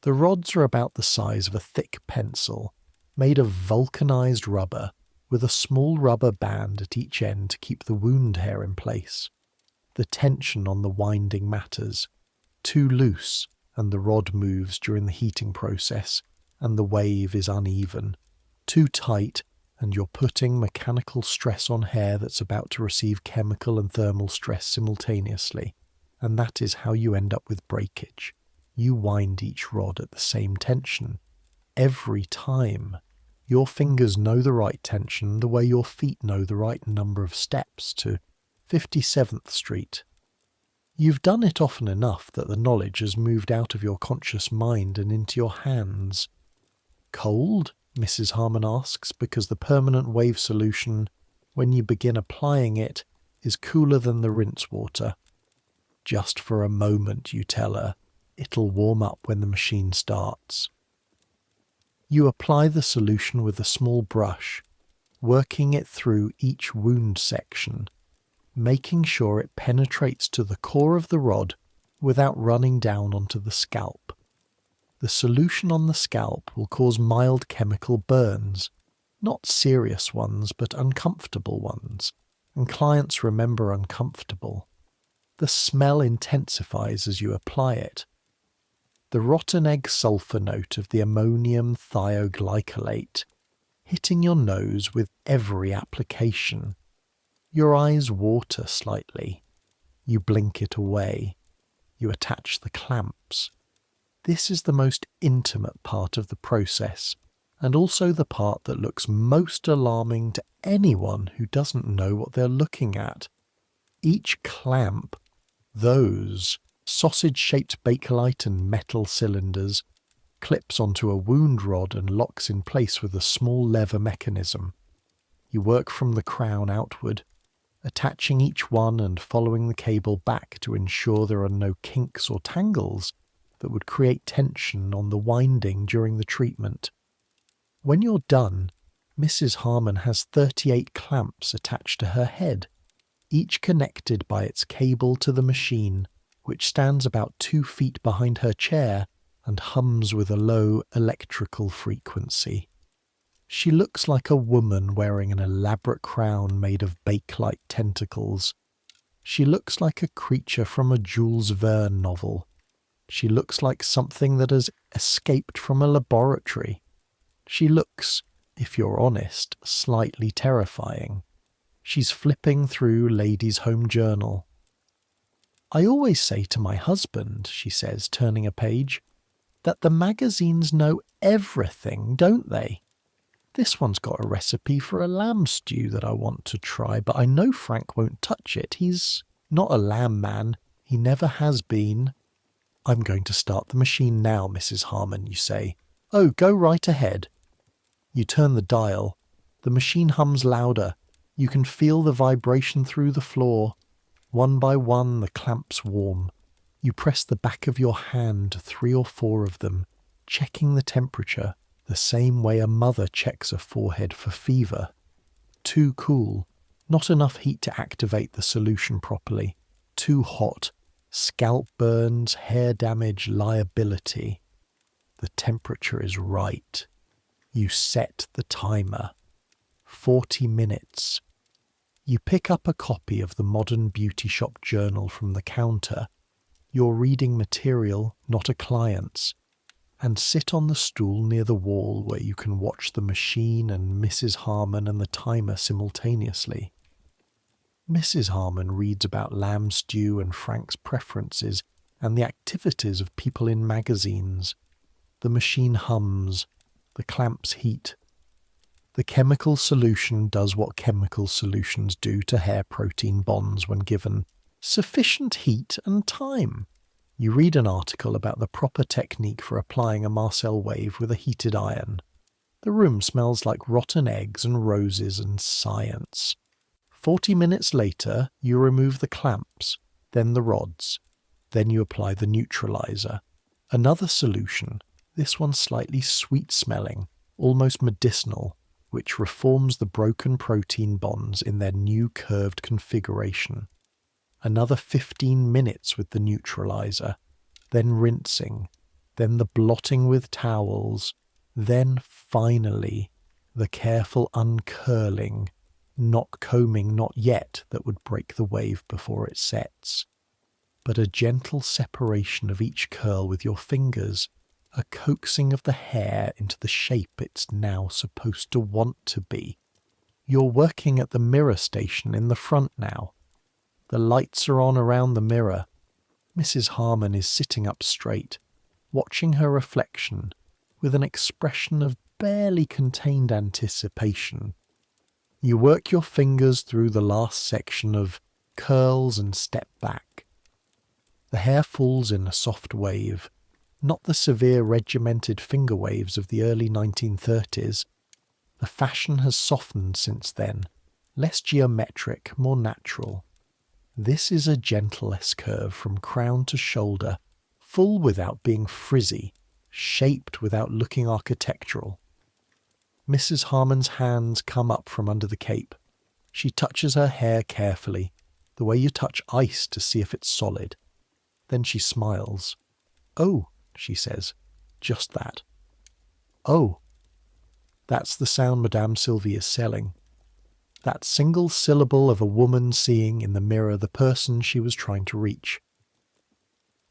The rods are about the size of a thick pencil, made of vulcanized rubber, with a small rubber band at each end to keep the wound hair in place. The tension on the winding matters. Too loose, and the rod moves during the heating process, and the wave is uneven. Too tight, and you're putting mechanical stress on hair that's about to receive chemical and thermal stress simultaneously, and that is how you end up with breakage. You wind each rod at the same tension. Every time. Your fingers know the right tension the way your feet know the right number of steps to 57th Street. You've done it often enough that the knowledge has moved out of your conscious mind and into your hands. Cold? Mrs. Harmon asks, because the permanent wave solution, when you begin applying it, is cooler than the rinse water. Just for a moment, you tell her. It'll warm up when the machine starts. You apply the solution with a small brush, working it through each wound section, making sure it penetrates to the core of the rod without running down onto the scalp. The solution on the scalp will cause mild chemical burns, not serious ones but uncomfortable ones, and clients remember uncomfortable. The smell intensifies as you apply it. The rotten egg sulfur note of the ammonium thioglycolate hitting your nose with every application. Your eyes water slightly. You blink it away. You attach the clamps. This is the most intimate part of the process, and also the part that looks most alarming to anyone who doesn't know what they're looking at. Each clamp, those sausage-shaped bakelite and metal cylinders, clips onto a wound rod and locks in place with a small lever mechanism. You work from the crown outward, attaching each one and following the cable back to ensure there are no kinks or tangles that would create tension on the winding during the treatment. When you're done, Mrs. Harmon has 38 clamps attached to her head, each connected by its cable to the machine, which stands about 2 feet behind her chair and hums with a low electrical frequency. She looks like a woman wearing an elaborate crown made of bakelite tentacles. She looks like a creature from a Jules Verne novel. She looks like something that has escaped from a laboratory. She looks, if you're honest, slightly terrifying. She's flipping through Ladies' Home Journal. I always say to my husband, she says, turning a page, that the magazines know everything, don't they? This one's got a recipe for a lamb stew that I want to try, but I know Frank won't touch it. He's not a lamb man. He never has been. I'm going to start the machine now, Mrs. Harmon, you say. Oh, go right ahead. You turn the dial. The machine hums louder. You can feel the vibration through the floor. One by one, the clamps warm. You press the back of your hand, 3 or 4 of them, checking the temperature, the same way a mother checks a forehead for fever. Too cool. Not enough heat to activate the solution properly. Too hot. Scalp burns, hair damage, liability. The temperature is right. You set the timer. 40 minutes. You pick up a copy of the Modern Beauty Shop Journal from the counter. You're reading material, not a client's, and sit on the stool near the wall where you can watch the machine and Mrs. Harmon and the timer simultaneously. Mrs. Harmon reads about lamb stew and Frank's preferences and the activities of people in magazines. The machine hums. The clamps heat. The chemical solution does what chemical solutions do to hair protein bonds when given sufficient heat and time. You read an article about the proper technique for applying a Marcel wave with a heated iron. The room smells like rotten eggs and roses and science. 40 minutes later, you remove the clamps, then the rods. Then you apply the neutralizer. Another solution, this one slightly sweet-smelling, almost medicinal, which reforms the broken protein bonds in their new curved configuration. Another 15 minutes with the neutralizer, then rinsing, then the blotting with towels, then finally the careful uncurling, not combing not yet that would break the wave before it sets, but a gentle separation of each curl with your fingers, a coaxing of the hair into the shape it's now supposed to want to be. You're working at the mirror station in the front now. The lights are on around the mirror. Mrs. Harmon is sitting up straight, watching her reflection with an expression of barely contained anticipation. You work your fingers through the last section of curls and step back. The hair falls in a soft wave, not the severe regimented finger waves of the early 1930s. The fashion has softened since then, less geometric, more natural. This is a gentle S-curve from crown to shoulder, full without being frizzy, shaped without looking architectural. Mrs. Harmon's hands come up from under the cape. She touches her hair carefully, the way you touch ice to see if it's solid. Then she smiles. "Oh," she says, just that. "Oh." That's the sound Madame Sylvie is selling. That single syllable of a woman seeing in the mirror the person she was trying to reach.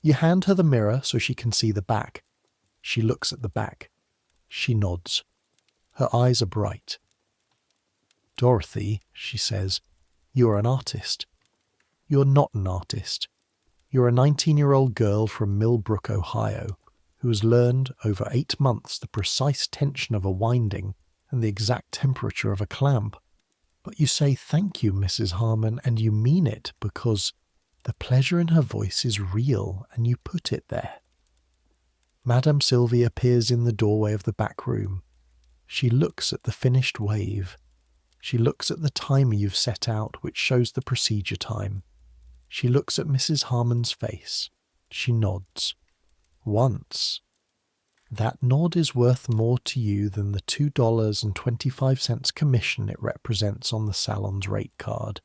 You hand her the mirror so she can see the back. She looks at the back. She nods. Her eyes are bright. "Dorothy," she says, "you're an artist. You're not an artist. You're a 19-year-old girl from Millbrook, Ohio, who has learned over 8 months the precise tension of a winding and the exact temperature of a clamp. But you say thank you, Mrs. Harmon, and you mean it because the pleasure in her voice is real and you put it there." Madame Sylvie appears in the doorway of the back room. She looks at the finished wave. She looks at the timer you've set out, which shows the procedure time. She looks at Mrs. Harmon's face. She nods. Once. That nod is worth more to you than the $2.25 commission it represents on the salon's rate card.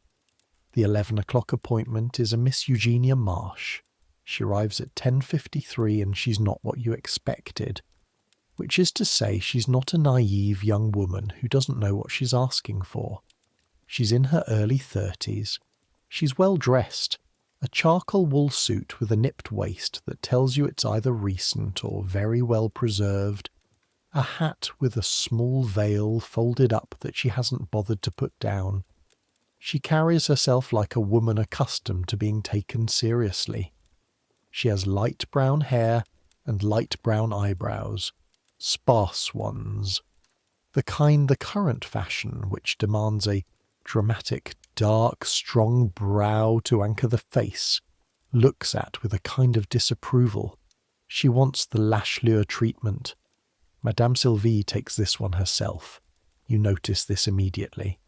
The 11 o'clock appointment is a Miss Eugenia Marsh. She arrives at 10:53 and she's not what you expected. Which is to say, she's not a naive young woman who doesn't know what she's asking for. She's in her early 30s. She's well dressed. A charcoal wool suit with a nipped waist that tells you it's either recent or very well preserved. A hat with a small veil folded up that she hasn't bothered to put down. She carries herself like a woman accustomed to being taken seriously. She has light brown hair and light brown eyebrows. Sparse ones. The kind the current fashion, which demands a dramatic, dark, strong brow to anchor the face, looks at with a kind of disapproval. She wants the lash lure treatment. Madame Sylvie takes this one herself. You notice this immediately.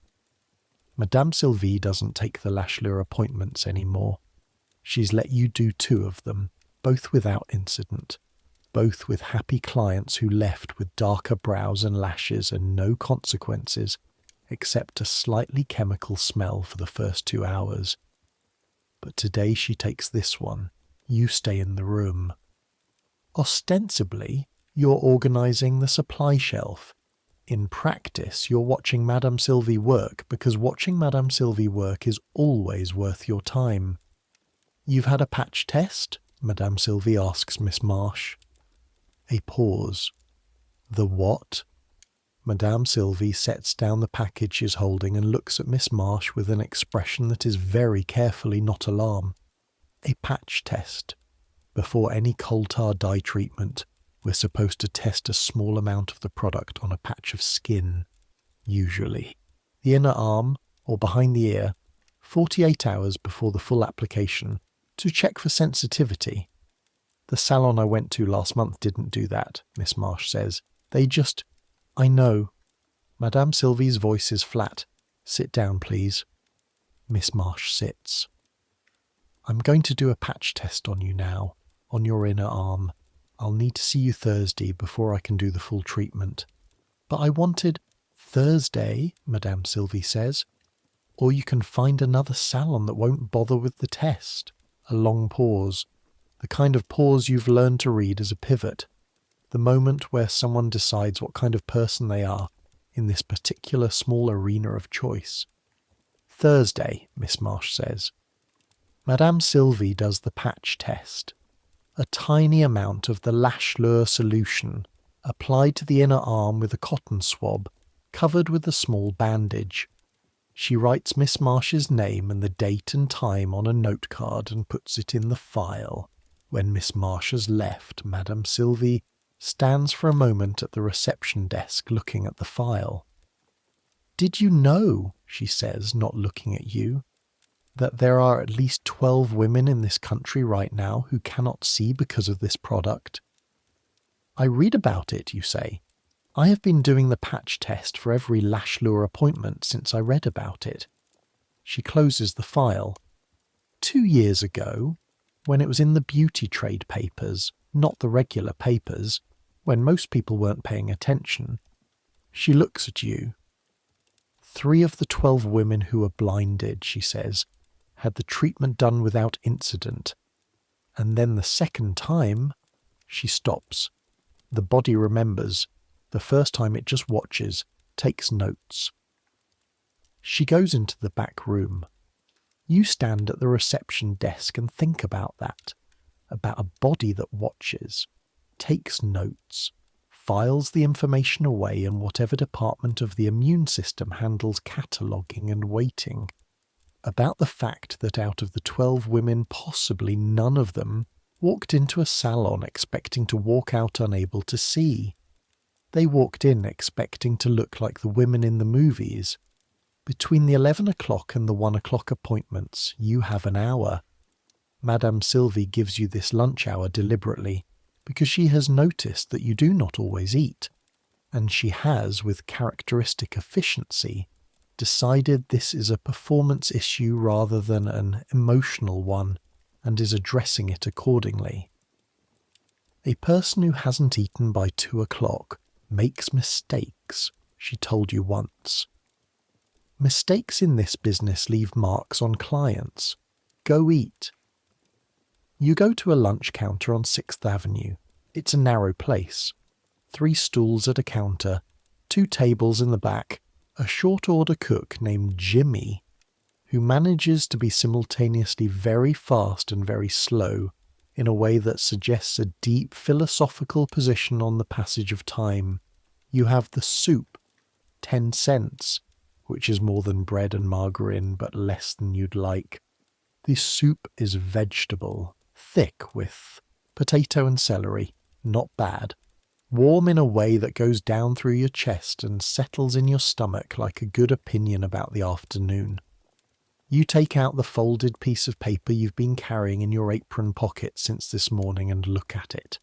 Madame Sylvie doesn't take the lash lure appointments anymore. She's let you do 2 of them, both without incident. Both with happy clients who left with darker brows and lashes and no consequences, except a slightly chemical smell for the first 2 hours. But today she takes this one. You stay in the room. Ostensibly, you're organising the supply shelf. In practice, you're watching Madame Sylvie work because watching Madame Sylvie work is always worth your time. "You've had a patch test?" Madame Sylvie asks Miss Marsh. A pause. "The what?" Madame Sylvie sets down the package she's holding and looks at Miss Marsh with an expression that is very carefully not alarm. "A patch test. Before any coal tar dye treatment, we're supposed to test a small amount of the product on a patch of skin. Usually. The inner arm, or behind the ear, 48 hours before the full application, to check for sensitivity. The salon I went to last month didn't do that," Miss Marsh says. "They just—" "I know." Madame Sylvie's voice is flat. "Sit down, please." Miss Marsh sits. "I'm going to do a patch test on you now, on your inner arm. I'll need to see you Thursday before I can do the full treatment." "But I wanted—" "Thursday," Madame Sylvie says. Or you can find another salon that won't bother with the test. A long pause. The kind of pause you've learned to read as a pivot. The moment where someone decides what kind of person they are in this particular small arena of choice. Thursday, Miss Marsh says. Madame Sylvie does the patch test. A tiny amount of the lash solution applied to the inner arm with a cotton swab covered with a small bandage. She writes Miss Marsh's name and the date and time on a note card and puts it in the file. When Miss Marsh has left, Madame Sylvie stands for a moment at the reception desk looking at the file. "Did you know," she says, not looking at you, "that there are at least 12 women in this country right now who cannot see because of this product?" "I read about it," you say. "I have been doing the patch test for every lash lure appointment since I read about it." She closes the file. 2 years ago, when it was in the beauty trade papers, not the regular papers, when most people weren't paying attention, she looks at you. 3 of the 12 women who were blinded, she says, had the treatment done without incident. And then the second time, she stops. The body remembers. The first time it just watches, takes notes. She goes into the back room. You stand at the reception desk and think about that. About a body that watches, takes notes, files the information away in whatever department of the immune system handles cataloguing and weighting. About the fact that out of the 12 women, possibly none of them walked into a salon expecting to walk out unable to see. They walked in expecting to look like the women in the movies. Between the 11 o'clock and the 1 o'clock appointments, you have an hour. Madame Sylvie gives you this lunch hour deliberately, because she has noticed that you do not always eat, and she has, with characteristic efficiency, decided this is a performance issue rather than an emotional one, and is addressing it accordingly. A person who hasn't eaten by 2 o'clock makes mistakes, she told you once. Mistakes in this business leave marks on clients. Go eat. You go to a lunch counter on 6th Avenue. It's a narrow place. 3 stools at a counter, 2 tables in the back, a short order cook named Jimmy, who manages to be simultaneously very fast and very slow in a way that suggests a deep philosophical position on the passage of time. You have the soup, 10 cents, which is more than bread and margarine but less than you'd like. The soup is vegetable, thick with potato and celery, not bad. Warm in a way that goes down through your chest and settles in your stomach like a good opinion about the afternoon. You take out the folded piece of paper you've been carrying in your apron pocket since this morning and look at it.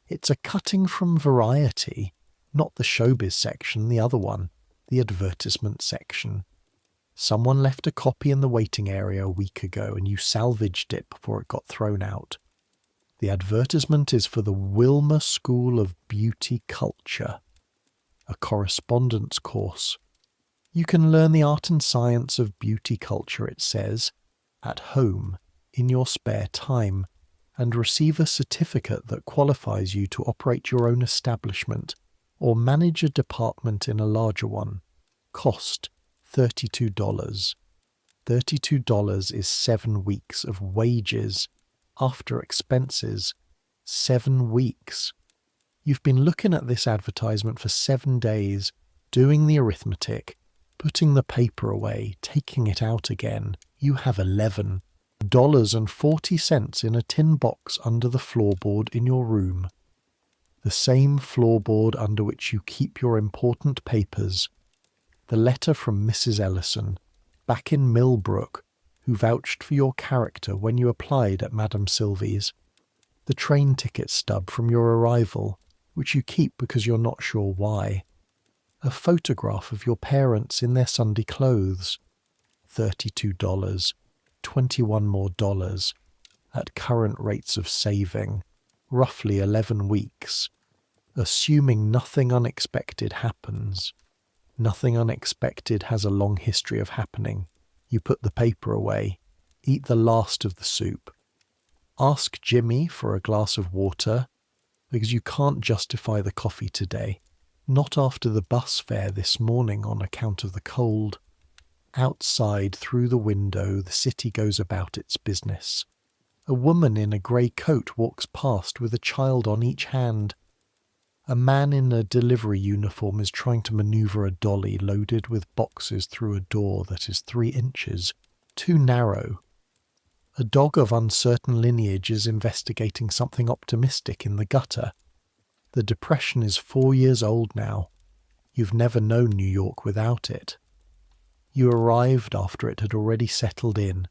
It's a cutting from Variety, not the showbiz section, the other one, the advertisement section. Someone left a copy in the waiting area a week ago and you salvaged it before it got thrown out. The advertisement is for the Wilmer School of Beauty Culture, a correspondence course. You can learn the art and science of beauty culture, it says, at home, in your spare time, and receive a certificate that qualifies you to operate your own establishment or manage a department in a larger one. Cost $32. $32 is 7 weeks of wages, after expenses. 7 weeks. You've been looking at this advertisement for 7 days, doing the arithmetic, putting the paper away, taking it out again. You have $11.40 in a tin box under the floorboard in your room. The same floorboard under which you keep your important papers. The letter from Mrs. Ellison, back in Millbrook, who vouched for your character when you applied at Madame Sylvie's. The train ticket stub from your arrival, which you keep because you're not sure why. A photograph of your parents in their Sunday clothes. $32. 21 more dollars. At current rates of saving. Roughly 11 weeks. Assuming nothing unexpected happens. Nothing unexpected has a long history of happening. You put the paper away, eat the last of the soup. Ask Jimmy for a glass of water, because you can't justify the coffee today, not after the bus fare this morning on account of the cold. Outside, through the window, the city goes about its business. A woman in a grey coat walks past with a child on each hand. A man in a delivery uniform is trying to manoeuvre a dolly loaded with boxes through a door that is 3 inches, too narrow. A dog of uncertain lineage is investigating something optimistic in the gutter. The depression is 4 years old now. You've never known New York without it. You arrived after it had already settled in,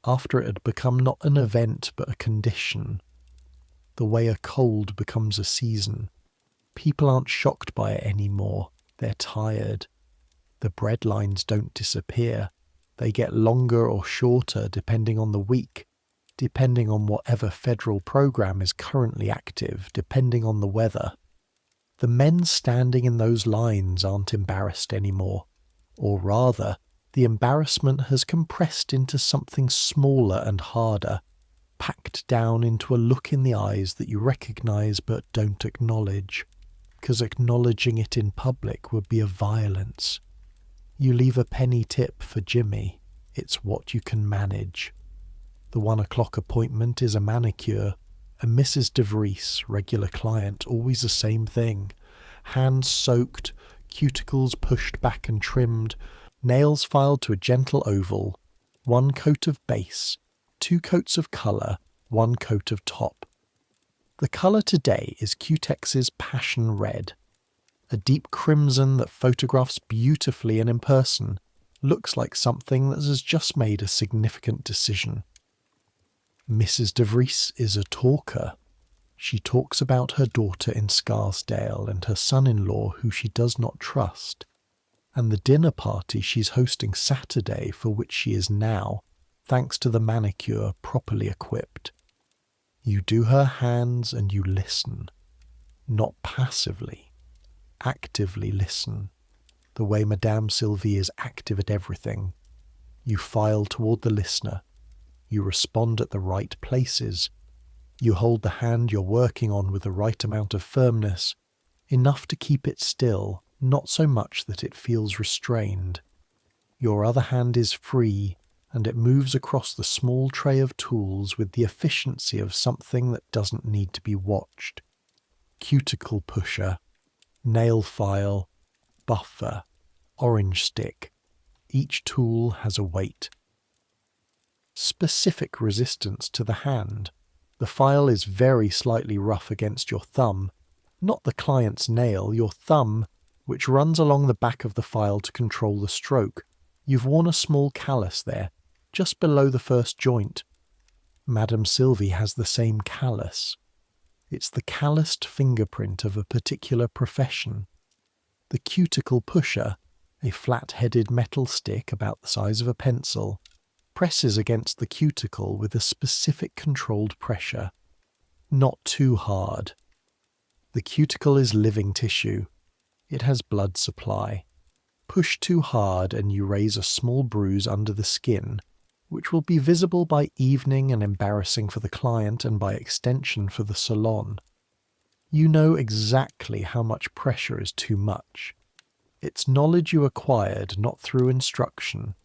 after it had become not an event but a condition. The way a cold becomes a season. People aren't shocked by it anymore. They're tired. The bread lines don't disappear. They get longer or shorter depending on the week, depending on whatever federal program is currently active, depending on the weather. The men standing in those lines aren't embarrassed anymore. Or rather, the embarrassment has compressed into something smaller and harder, packed down into a look in the eyes that you recognize but don't acknowledge, because acknowledging it in public would be a violence. You leave a penny tip for Jimmy. It's what you can manage. The 1 o'clock appointment is a manicure, and Mrs. DeVries, regular client, always the same thing. Hands soaked, cuticles pushed back and trimmed, nails filed to a gentle oval, 1 coat of base, 2 coats of colour, 1 coat of top. The colour today is Cutex's Passion Red. A deep crimson that photographs beautifully and in person, looks like something that has just made a significant decision. Mrs. DeVries is a talker. She talks about her daughter in Scarsdale and her son-in-law who she does not trust, and the dinner party she's hosting Saturday for which she is now, thanks to the manicure, properly equipped. You do her hands and you listen, not passively. Actively listen, the way Madame Sylvie is active at everything. You file toward the listener. You respond at the right places. You hold the hand you're working on with the right amount of firmness, enough to keep it still, not so much that it feels restrained. Your other hand is free, and it moves across the small tray of tools with the efficiency of something that doesn't need to be watched. Cuticle pusher, nail file, buffer, orange stick. Each tool has a weight. Specific resistance to the hand. The file is very slightly rough against your thumb, not the client's nail, your thumb, which runs along the back of the file to control the stroke. You've worn a small callus there, just below the first joint. Madame Sylvie has the same callus. It's the calloused fingerprint of a particular profession. The cuticle pusher, a flat-headed metal stick about the size of a pencil, presses against the cuticle with a specific controlled pressure. Not too hard. The cuticle is living tissue. It has blood supply. Push too hard and you raise a small bruise under the skin, which will be visible by evening and embarrassing for the client and by extension for the salon. You know exactly how much pressure is too much. It's knowledge you acquired not through instruction,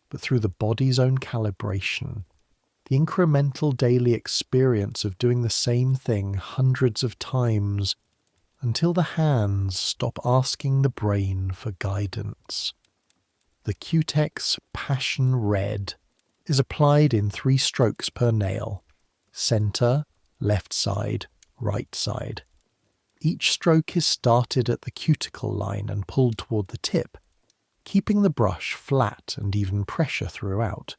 but through the body's own calibration, the incremental daily experience of doing the same thing hundreds of times until the hands stop asking the brain for guidance. The Cutex Passion Red is applied in 3 strokes per nail, center, left side, right side. Each stroke is started at the cuticle line and pulled toward the tip, keeping the brush flat and even pressure throughout.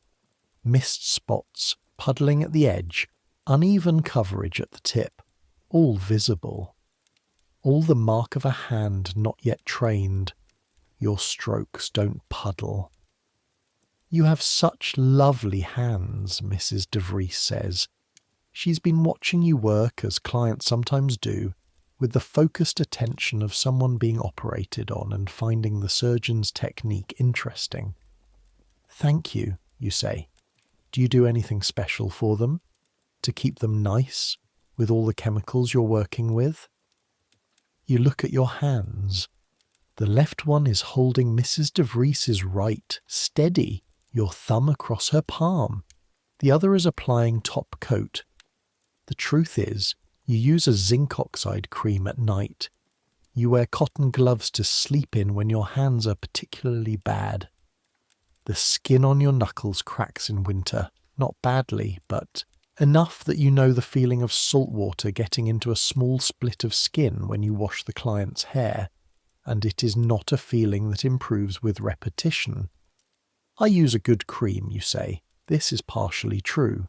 Missed spots, puddling at the edge, uneven coverage at the tip, all visible. All the mark of a hand not yet trained. Your strokes don't puddle. You have such lovely hands, Mrs. DeVries says. She's been watching you work, as clients sometimes do, with the focused attention of someone being operated on and finding the surgeon's technique interesting. Thank you, you say. Do you do anything special for them? To keep them nice, with all the chemicals you're working with? You look at your hands. The left one is holding Mrs. de Vries's right, steady, your thumb across her palm. The other is applying top coat. The truth is, you use a zinc oxide cream at night. You wear cotton gloves to sleep in when your hands are particularly bad. The skin on your knuckles cracks in winter, not badly, but enough that you know the feeling of salt water getting into a small split of skin when you wash the client's hair, and it is not a feeling that improves with repetition. I use a good cream, you say. This is partially true.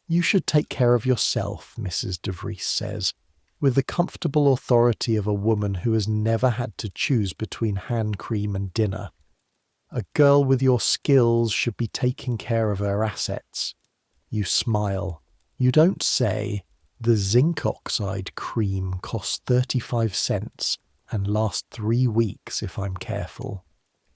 You should take care of yourself, Mrs. de Vries says, with the comfortable authority of a woman who has never had to choose between hand cream and dinner. A girl with your skills should be taking care of her assets. You smile. You don't say, the zinc oxide cream costs 35 cents and lasts 3 weeks if I'm careful.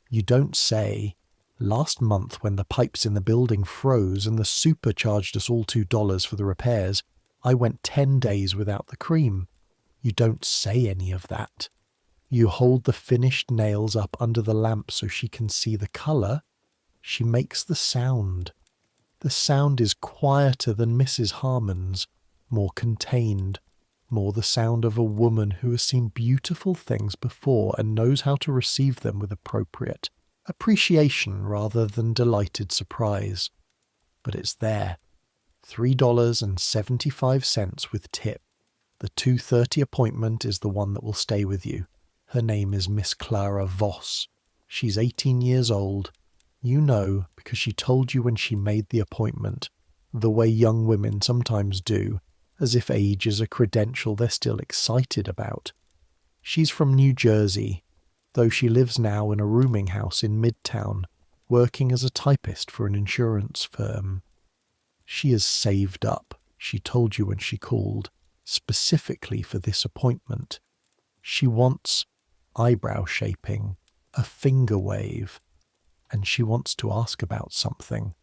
You don't say, last month when the pipes in the building froze and the super charged us all $2 for the repairs, I went 10 days without the cream. You don't say any of that. You hold the finished nails up under the lamp so she can see the colour. She makes the sound. The sound is quieter than Mrs. Harmon's, more contained, more the sound of a woman who has seen beautiful things before and knows how to receive them with appropriate appreciation rather than delighted surprise. But it's there. $3.75 with tip. The 2:30 appointment is the one that will stay with you. Her name is Miss Clara Voss. She's 18 years old. You know, because she told you when she made the appointment, the way young women sometimes do, as if age is a credential they're still excited about. She's from New Jersey, though she lives now in a rooming house in Midtown, working as a typist for an insurance firm. She is saved up, she told you when she called, specifically for this appointment. She wants eyebrow shaping, a finger wave, and she wants to ask about something.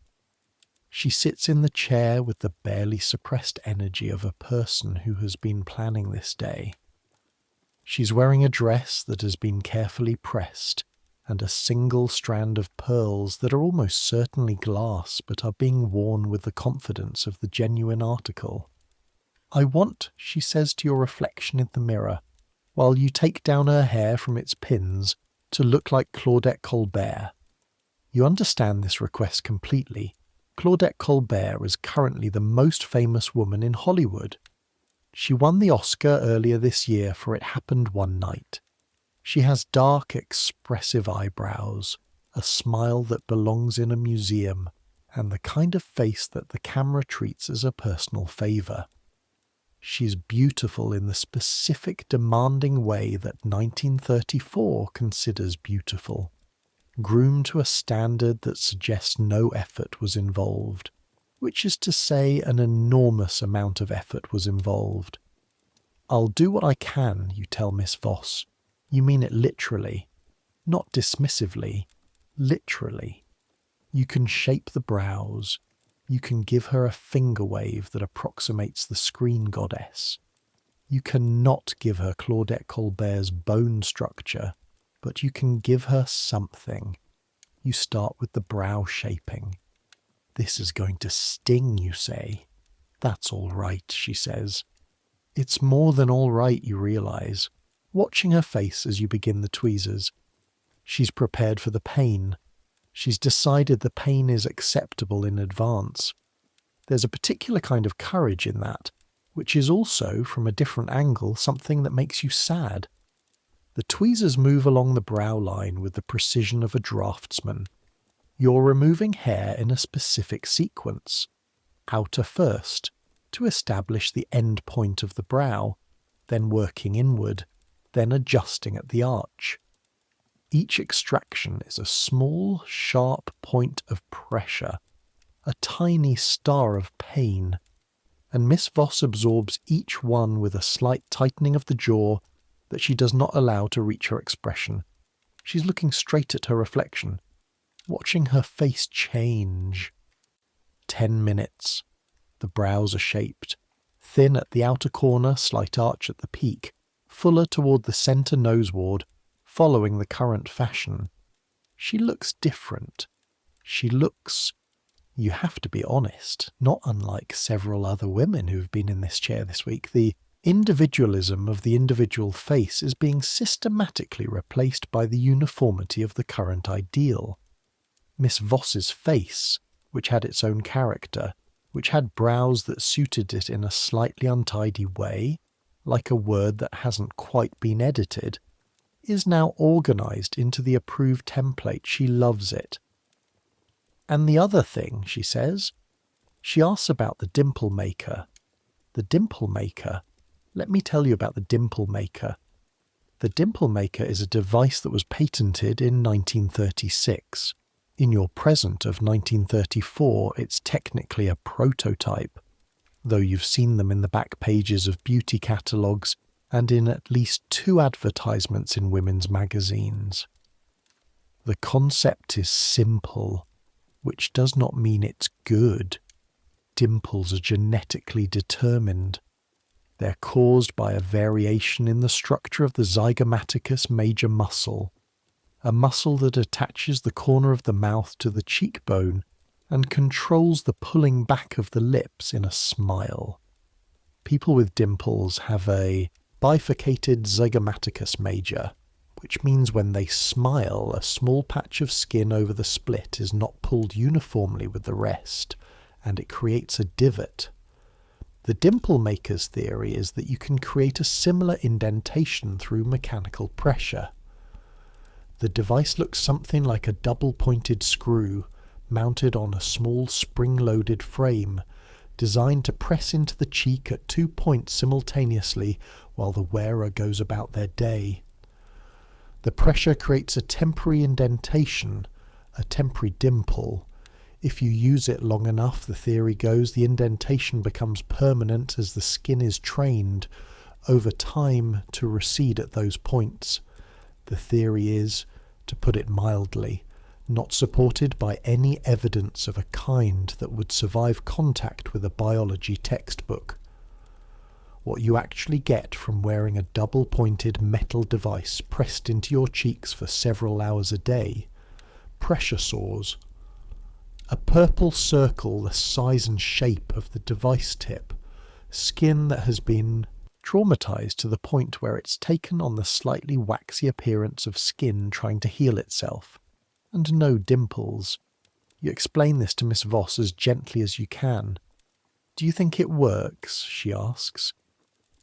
She sits in the chair with the barely suppressed energy of a person who has been planning this day. She's wearing a dress that has been carefully pressed, and a single strand of pearls that are almost certainly glass but are being worn with the confidence of the genuine article. I want, she says to your reflection in the mirror, while you take down her hair from its pins, to look like Claudette Colbert. You understand this request completely. Claudette Colbert is currently the most famous woman in Hollywood. She won the Oscar earlier this year for It Happened One Night. She has dark, expressive eyebrows, a smile that belongs in a museum, and the kind of face that the camera treats as a personal favour. She's beautiful in the specific demanding way that 1934 considers beautiful, groomed to a standard that suggests no effort was involved, which is to say an enormous amount of effort was involved. I'll do what I can, you tell Miss Voss. You mean it literally, not dismissively, literally. You can shape the brows. You can give her a finger wave that approximates the screen goddess. You cannot give her Claudette Colbert's bone structure, but you can give her something. You start with the brow shaping. This is going to sting, you say. That's all right, she says. It's more than all right, you realise, watching her face as you begin the tweezers. She's prepared for the pain. She's decided the pain is acceptable in advance. There's a particular kind of courage in that, which is also, from a different angle, something that makes you sad. The tweezers move along the brow line with the precision of a draftsman. You're removing hair in a specific sequence. Outer first, to establish the end point of the brow, then working inward, then adjusting at the arch. Each extraction is a small, sharp point of pressure, a tiny star of pain, and Miss Voss absorbs each one with a slight tightening of the jaw that she does not allow to reach her expression. She's looking straight at her reflection. watching her face change. 10 minutes. The brows are shaped. Thin at the outer corner, slight arch at the peak, fuller toward the centre noseward, following the current fashion. She looks different. She looks, you have to be honest, not unlike several other women who've been in this chair this week. The individualism of the individual face is being systematically replaced by the uniformity of the current ideal. Miss Voss's face, which had its own character, which had brows that suited it in a slightly untidy way, like a word that hasn't quite been edited, is now organised into the approved template. She loves it. And the other thing, she says, she asks about the dimple maker. The dimple maker? Let me tell you about the dimple maker. The dimple maker is a device that was patented in 1936. In your present of 1934, it's technically a prototype, though you've seen them in the back pages of beauty catalogues and in at least 2 advertisements in women's magazines. The concept is simple, which does not mean it's good. Dimples are genetically determined. They're caused by a variation in the structure of the zygomaticus major muscle, a muscle that attaches the corner of the mouth to the cheekbone and controls the pulling back of the lips in a smile. People with dimples have a bifurcated zygomaticus major, which means when they smile, a small patch of skin over the split is not pulled uniformly with the rest, and it creates a divot. The dimple maker's theory is that you can create a similar indentation through mechanical pressure. The device looks something like a double-pointed screw mounted on a small spring-loaded frame, designed to press into the cheek at 2 points simultaneously while the wearer goes about their day. The pressure creates a temporary indentation, a temporary dimple. If you use it long enough, the theory goes, the indentation becomes permanent as the skin is trained over time to recede at those points. The theory is, to put it mildly, not supported by any evidence of a kind that would survive contact with a biology textbook. What you actually get from wearing a double-pointed metal device pressed into your cheeks for several hours a day, pressure sores. A purple circle the size and shape of the device tip, skin that has been traumatized to the point where it's taken on the slightly waxy appearance of skin trying to heal itself, and no dimples. You explain this to Miss Voss as gently as you can. Do you think it works? She asks.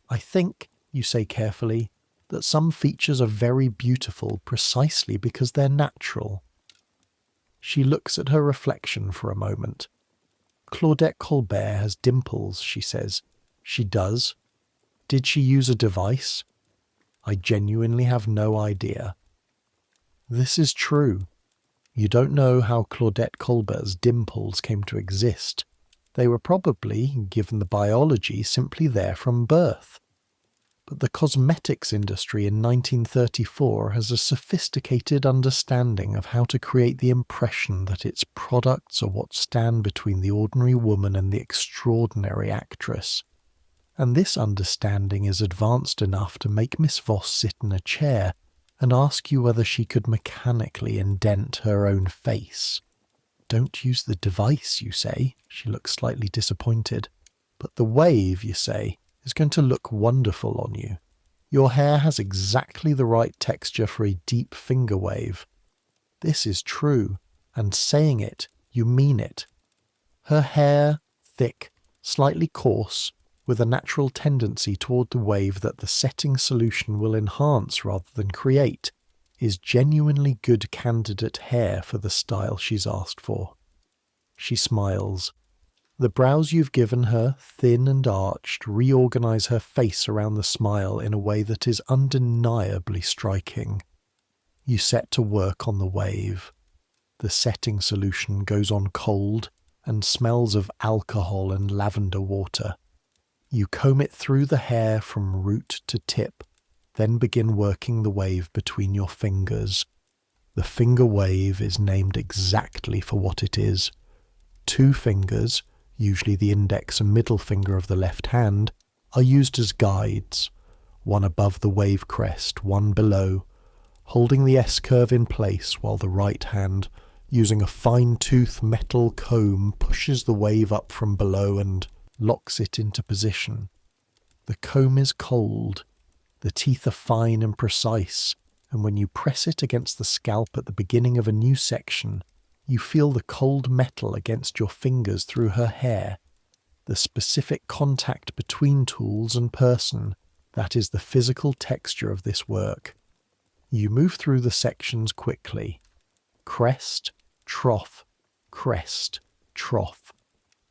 I think, you say carefully, that some features are very beautiful precisely because they're natural. She looks at her reflection for a moment. Claudette Colbert has dimples, she says. She does. Did she use a device? I genuinely have no idea. This is true. You don't know how Claudette Colbert's dimples came to exist. They were probably, given the biology, simply there from birth. But the cosmetics industry in 1934 has a sophisticated understanding of how to create the impression that its products are what stand between the ordinary woman and the extraordinary actress. And this understanding is advanced enough to make Miss Voss sit in a chair and ask you whether she could mechanically indent her own face. Don't use the device, you say. She looks slightly disappointed. But the wave, you say, is going to look wonderful on you. Your hair has exactly the right texture for a deep finger wave. This is true, and saying it, you mean it. Her hair, thick, slightly coarse, with a natural tendency toward the wave that the setting solution will enhance rather than create, is genuinely good candidate hair for the style she's asked for. She smiles. The brows you've given her, thin and arched, reorganize her face around the smile in a way that is undeniably striking. You set to work on the wave. The setting solution goes on cold and smells of alcohol and lavender water. You comb it through the hair from root to tip, then begin working the wave between your fingers. The finger wave is named exactly for what it is. 2 fingers, usually the index and middle finger of the left hand, are used as guides, one above the wave crest, one below, holding the S-curve in place while the right hand, using a fine-tooth metal comb, pushes the wave up from below and locks it into position. The comb is cold, the teeth are fine and precise, and when you press it against the scalp at the beginning of a new section, you feel the cold metal against your fingers through her hair. The specific contact between tools and person, that is the physical texture of this work. You move through the sections quickly. Crest, trough, crest, trough.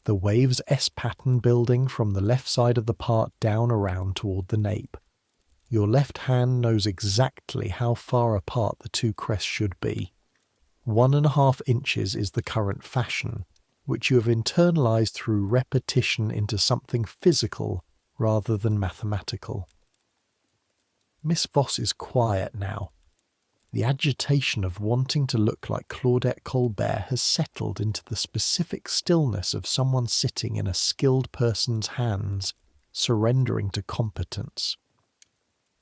The wave's S-pattern building from the left side of the part down around toward the nape. Your left hand knows exactly how far apart the 2 crests should be. 1.5 inches is the current fashion, which you have internalized through repetition into something physical rather than mathematical. Miss Voss is quiet now. The agitation of wanting to look like Claudette Colbert has settled into the specific stillness of someone sitting in a skilled person's hands, surrendering to competence.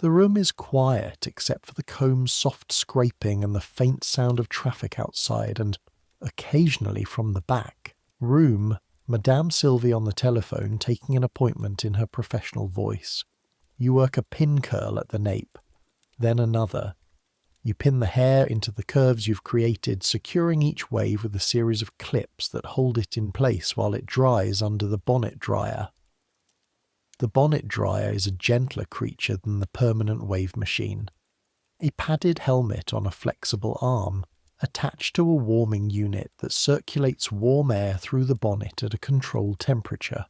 The room is quiet except for the comb's soft scraping and the faint sound of traffic outside, and occasionally from the back room, Madame Sylvie on the telephone taking an appointment in her professional voice. You work a pin curl at the nape, then another. You pin the hair into the curves you've created, securing each wave with a series of clips that hold it in place while it dries under the bonnet dryer. The bonnet dryer is a gentler creature than the permanent wave machine. A padded helmet on a flexible arm, attached to a warming unit that circulates warm air through the bonnet at a controlled temperature.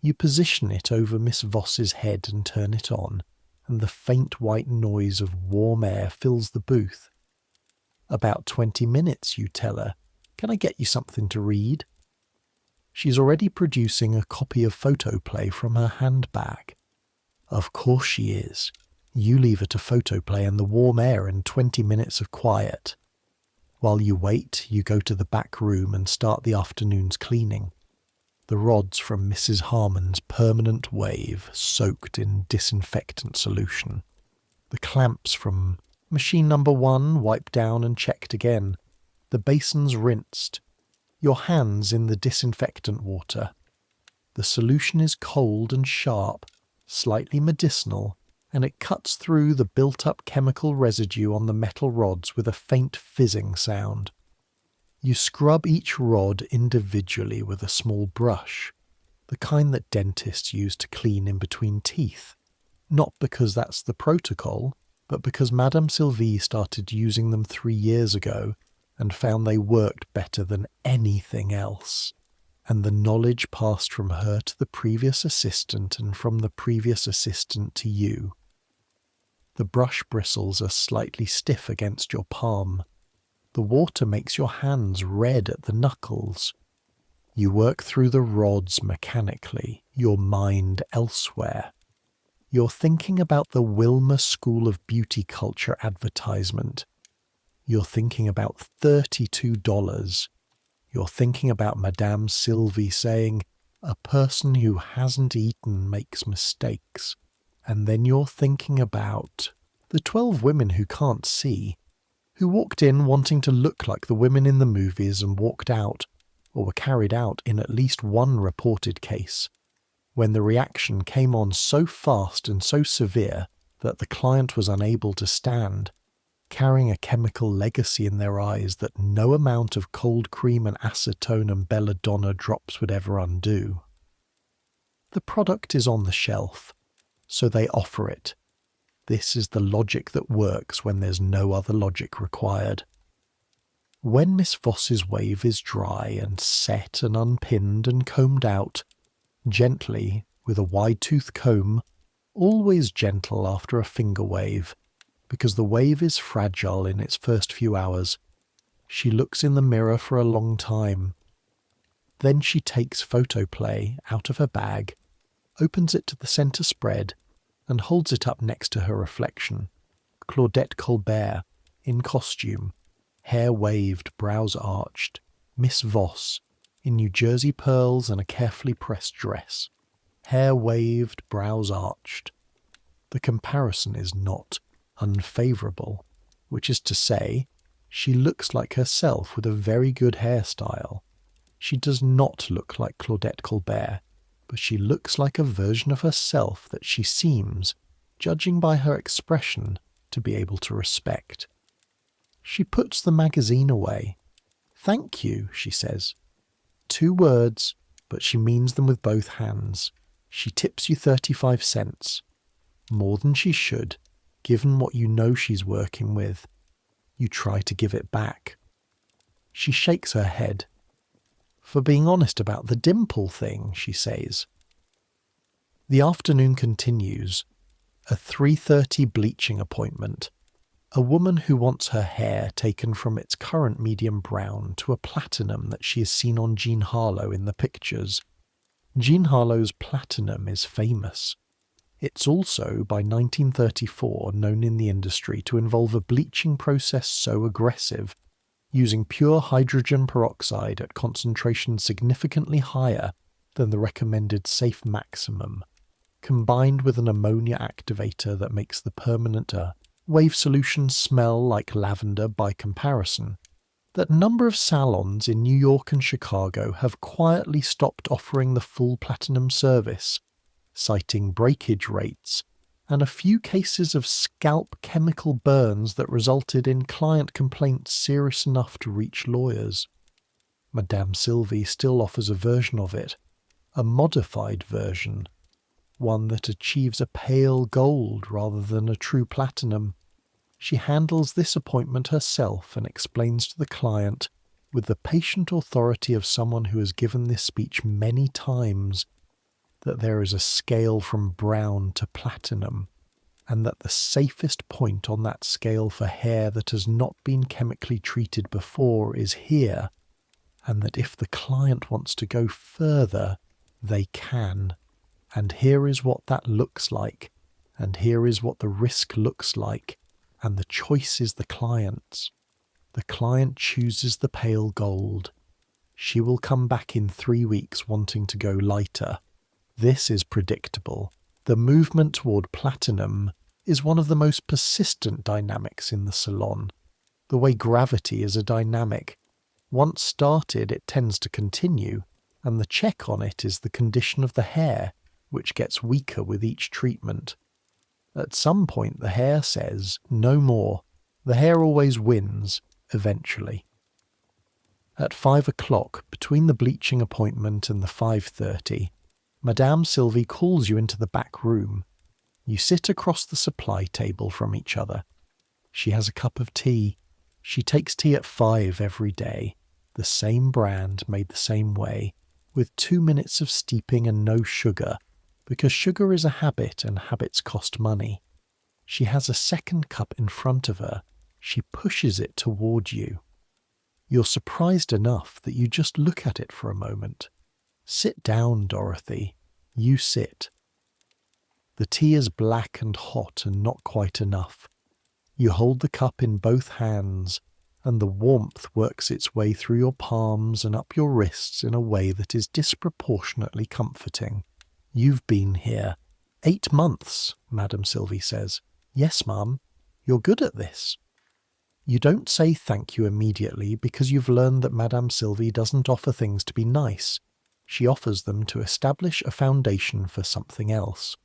You position it over Miss Voss's head and turn it on, and the faint white noise of warm air fills the booth. About 20 minutes, you tell her. Can I get you something to read? She's already producing a copy of Photoplay from her handbag. Of course she is. You leave her to Photoplay and the warm air and 20 minutes of quiet. While you wait, you go to the back room and start the afternoon's cleaning. The rods from Mrs. Harmon's permanent wave soaked in disinfectant solution. The clamps from machine number 1 wiped down and checked again. The basins rinsed. Your hands in the disinfectant water. The solution is cold and sharp, slightly medicinal, and it cuts through the built-up chemical residue on the metal rods with a faint fizzing sound. You scrub each rod individually with a small brush, the kind that dentists use to clean in between teeth. Not because that's the protocol, but because Madame Sylvie started using them 3 years ago and found they worked better than anything else. And the knowledge passed from her to the previous assistant and from the previous assistant to you. The brush bristles are slightly stiff against your palm. The water makes your hands red at the knuckles. You work through the rods mechanically, your mind elsewhere. You're thinking about the Wilma School of Beauty Culture advertisement. You're thinking about $32. You're thinking about Madame Sylvie saying, "A person who hasn't eaten makes mistakes." And then you're thinking about the 12 women who can't see, who walked in wanting to look like the women in the movies and walked out, or were carried out in at least one reported case, when the reaction came on so fast and so severe that the client was unable to stand, carrying a chemical legacy in their eyes that no amount of cold cream and acetone and belladonna drops would ever undo. The product is on the shelf, so they offer it. This is the logic that works when there's no other logic required. When Miss Voss's wave is dry and set and unpinned and combed out, gently, with a wide-tooth comb, always gentle after a finger wave, because the wave is fragile in its first few hours, she looks in the mirror for a long time. Then she takes Photoplay out of her bag, opens it to the centre spread, and holds it up next to her reflection, Claudette Colbert, in costume, hair waved, brows arched, Miss Voss, in New Jersey pearls and a carefully pressed dress. Hair waved, brows arched. The comparison is not unfavourable, which is to say, she looks like herself with a very good hairstyle. She does not look like Claudette Colbert, but she looks like a version of herself that she seems, judging by her expression, to be able to respect. She puts the magazine away. "Thank you," she says. 2 words, but she means them with both hands. She tips you 35 cents. More than she should, given what you know she's working with. You try to give it back. She shakes her head. "For being honest about the dimple thing," she says. The afternoon continues. A 3:30 bleaching appointment. A woman who wants her hair taken from its current medium brown to a platinum that she has seen on Jean Harlow in the pictures. Jean Harlow's platinum is famous. It's also, by 1934, known in the industry to involve a bleaching process so aggressive, using pure hydrogen peroxide at concentrations significantly higher than the recommended safe maximum, combined with an ammonia activator that makes the permanent wave solution smell like lavender by comparison, that a number of salons in New York and Chicago have quietly stopped offering the full platinum service, citing breakage rates and a few cases of scalp chemical burns that resulted in client complaints serious enough to reach lawyers. Madame Sylvie still offers a version of it, a modified version, one that achieves a pale gold rather than a true platinum. She handles this appointment herself and explains to the client, with the patient authority of someone who has given this speech many times, that there is a scale from brown to platinum, and that the safest point on that scale for hair that has not been chemically treated before is here, and that if the client wants to go further, they can. And here is what that looks like, and here is what the risk looks like, and the choice is the client's. The client chooses the pale gold. She will come back in 3 weeks wanting to go lighter. This is predictable. The movement toward platinum is one of the most persistent dynamics in the salon. The way gravity is a dynamic. Once started, it tends to continue, and the check on it is the condition of the hair, which gets weaker with each treatment. At some point the hair says, no more. The hair always wins, eventually. At 5 o'clock, between the bleaching appointment and the 5:30, Madame Sylvie calls you into the back room. You sit across the supply table from each other. She has a cup of tea. She takes tea at 5 every day, the same brand made the same way, with 2 minutes of steeping and no sugar, because sugar is a habit and habits cost money. She has a second cup in front of her. She pushes it toward you. You're surprised enough that you just look at it for a moment. "Sit down, Dorothy." You sit. The tea is black and hot and not quite enough. You hold the cup in both hands, and the warmth works its way through your palms and up your wrists in a way that is disproportionately comforting. "You've been here 8 months, Madame Sylvie says. "Yes, ma'am. You're good at this." You don't say thank you immediately because you've learned that Madame Sylvie doesn't offer things to be nice. She offers them to establish a foundation for something else.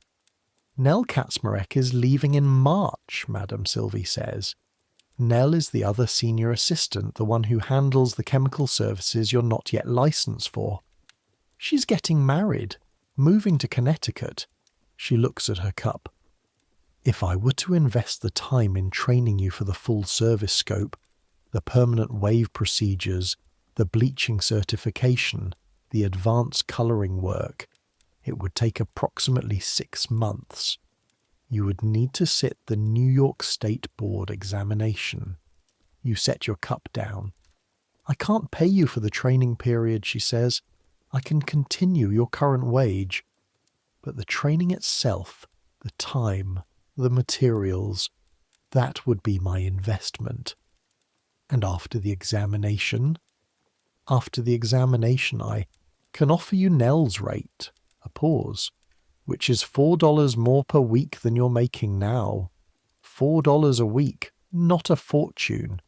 "Nell Kaczmarek is leaving in March," Madame Sylvie says. Nell is the other senior assistant, the one who handles the chemical services you're not yet licensed for. "She's getting married, moving to Connecticut." She looks at her cup. "If I were to invest the time in training you for the full service scope, the permanent wave procedures, the bleaching certification, the advanced colouring work, it would take approximately 6 months. You would need to sit the New York State Board examination." You set your cup down. "I can't pay you for the training period," she says. "I can continue your current wage. But the training itself, the time, the materials, that would be my investment." And after the examination? After the examination, I can offer you Nell's rate, a pause, which is $4 more per week than you're making now. $4 a week, not a fortune.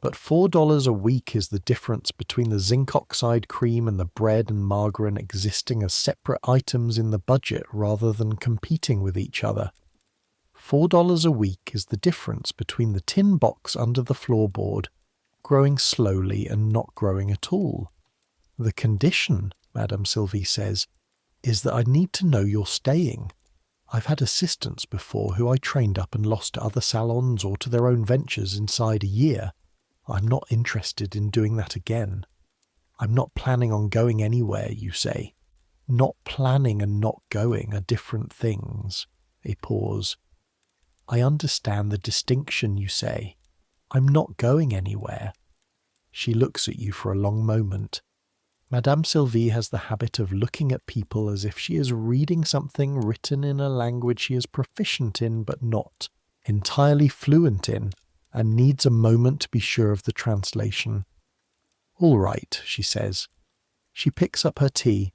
But $4 a week is the difference between the zinc oxide cream and the bread and margarine existing as separate items in the budget rather than competing with each other. $4 a week is the difference between the tin box under the floorboard growing slowly and not growing at all. The condition, Madame Sylvie says, is that I need to know you're staying. I've had assistants before who I trained up and lost to other salons or to their own ventures inside a year. I'm not interested in doing that again. I'm not planning on going anywhere, you say. Not planning and not going are different things. A pause. I understand the distinction, you say. I'm not going anywhere. She looks at you for a long moment. Madame Sylvie has the habit of looking at people as if she is reading something written in a language she is proficient in but not entirely fluent in, and needs a moment to be sure of the translation. All right, she says. She picks up her tea.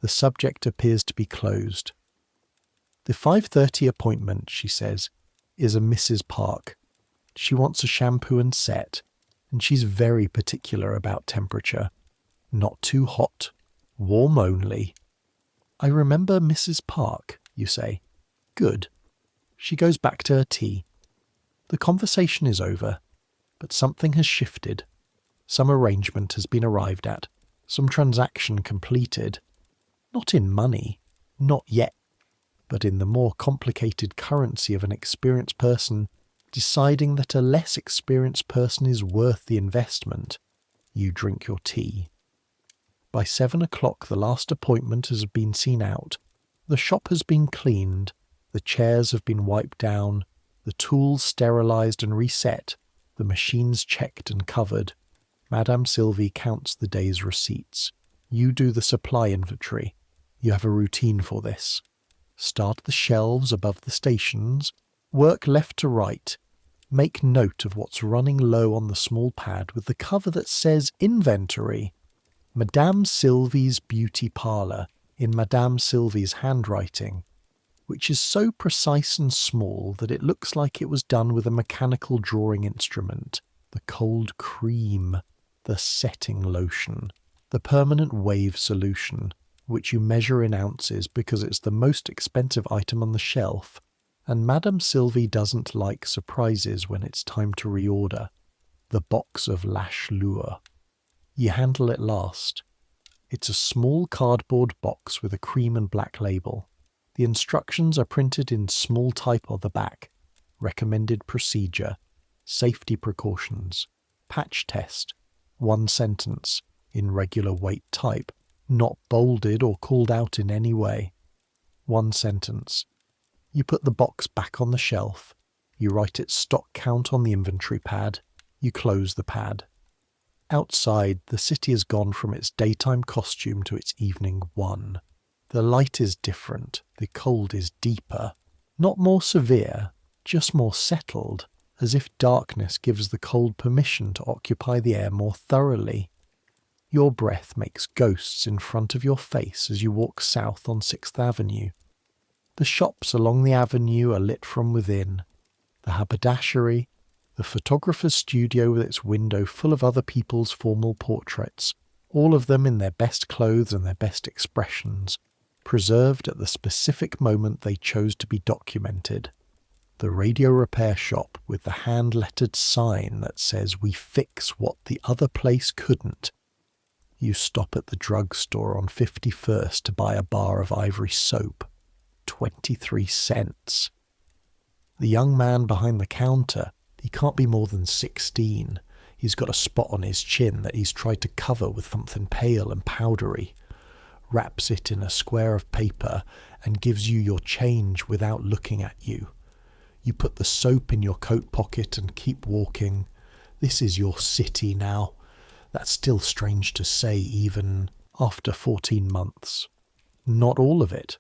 The subject appears to be closed. The 5:30 appointment, she says, is a Mrs. Park. She wants a shampoo and set, and she's very particular about temperature. Not too hot, warm only. I remember Mrs. Park, you say. Good. She goes back to her tea. The conversation is over, but something has shifted. Some arrangement has been arrived at, some transaction completed. Not in money, not yet, but in the more complicated currency of an experienced person deciding that a less experienced person is worth the investment. You drink your tea. By 7 o'clock the last appointment has been seen out. The shop has been cleaned, the chairs have been wiped down, the tools sterilised and reset, the machines checked and covered. Madame Sylvie counts the day's receipts. You do the supply inventory. You have a routine for this. Start the shelves above the stations, work left to right, make note of what's running low on the small pad with the cover that says Inventory. Madame Sylvie's Beauty Parlor in Madame Sylvie's handwriting, which is so precise and small that it looks like it was done with a mechanical drawing instrument. The cold cream, the setting lotion, the permanent wave solution, which you measure in ounces because it's the most expensive item on the shelf, and Madame Sylvie doesn't like surprises when it's time to reorder. The box of lash lure. You handle it last. It's a small cardboard box with a cream and black label. The instructions are printed in small type on the back. Recommended procedure. Safety precautions. Patch test. 1 sentence. In regular weight type. Not bolded or called out in any way. 1 sentence. You put the box back on the shelf. You write its stock count on the inventory pad. You close the pad. Outside, the city has gone from its daytime costume to its evening one. The light is different, the cold is deeper. Not more severe, just more settled, as if darkness gives the cold permission to occupy the air more thoroughly. Your breath makes ghosts in front of your face as you walk south on 6th Avenue. The shops along the avenue are lit from within. The haberdashery, the photographer's studio with its window full of other people's formal portraits, all of them in their best clothes and their best expressions, preserved at the specific moment they chose to be documented. The radio repair shop with the hand-lettered sign that says, "We fix what the other place couldn't." You stop at the drugstore on 51st to buy a bar of Ivory soap. 23 cents. The young man behind the counter, he can't be more than 16. He's got a spot on his chin that he's tried to cover with something pale and powdery. Wraps it in a square of paper and gives you your change without looking at you. You put the soap in your coat pocket and keep walking. This is your city now. That's still strange to say even after 14 months. Not all of it.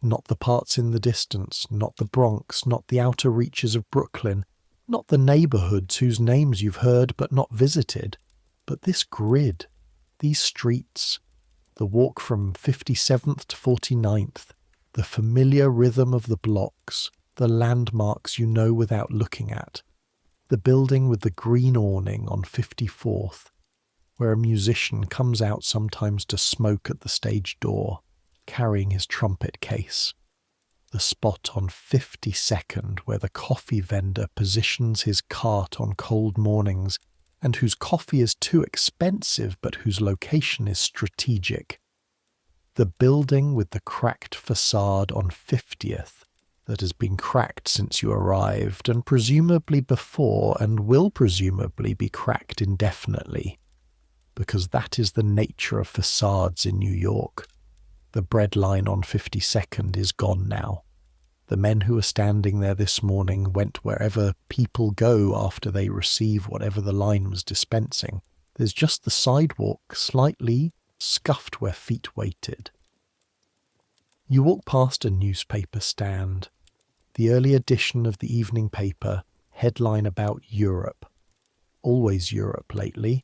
Not the parts in the distance, not the Bronx, not the outer reaches of Brooklyn, Not the neighbourhoods whose names you've heard but not visited, but this grid, these streets, the walk from 57th to 49th, the familiar rhythm of the blocks, the landmarks you know without looking at, the building with the green awning on 54th, where a musician comes out sometimes to smoke at the stage door, carrying his trumpet case. The spot on 52nd where the coffee vendor positions his cart on cold mornings and whose coffee is too expensive but whose location is strategic. The building with the cracked facade on 50th that has been cracked since you arrived and presumably before and will presumably be cracked indefinitely, because that is the nature of facades in New York. The bread line on 52nd is gone now. The men who were standing there this morning went wherever people go after they receive whatever the line was dispensing. There's just the sidewalk slightly scuffed where feet waited. You walk past a newspaper stand. The early edition of the evening paper, headline about Europe. Always Europe lately.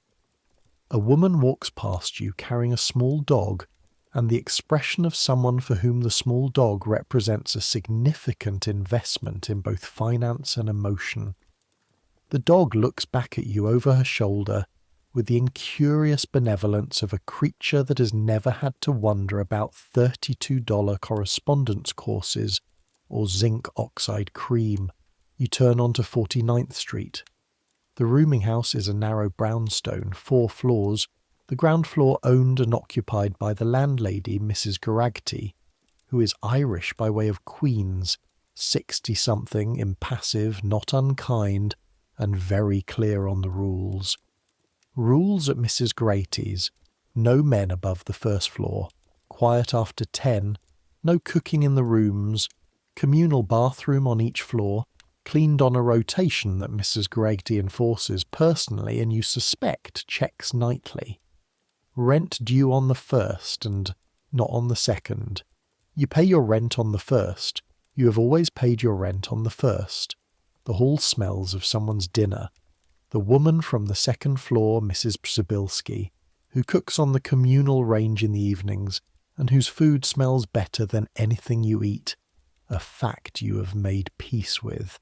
A woman walks past you carrying a small dog, and the expression of someone for whom the small dog represents a significant investment in both finance and emotion. The dog looks back at you over her shoulder with the incurious benevolence of a creature that has never had to wonder about $32 correspondence courses or zinc oxide cream. You turn onto 49th Street. The rooming house is a narrow brownstone, 4 floors, the ground floor owned and occupied by the landlady, Mrs. Garagty, who is Irish by way of Queens, 60-something, impassive, not unkind, and very clear on the rules. Rules at Mrs. Grady's: no men above the first floor, quiet after 10, no cooking in the rooms, communal bathroom on each floor, cleaned on a rotation that Mrs. Grady enforces personally and you suspect checks nightly. Rent due on the first and not on the second. You pay your rent on the first. You have always paid your rent on the first. The hall smells of someone's dinner. The woman from the second floor, Mrs. Przybylski, who cooks on the communal range in the evenings and whose food smells better than anything you eat, a fact you have made peace with.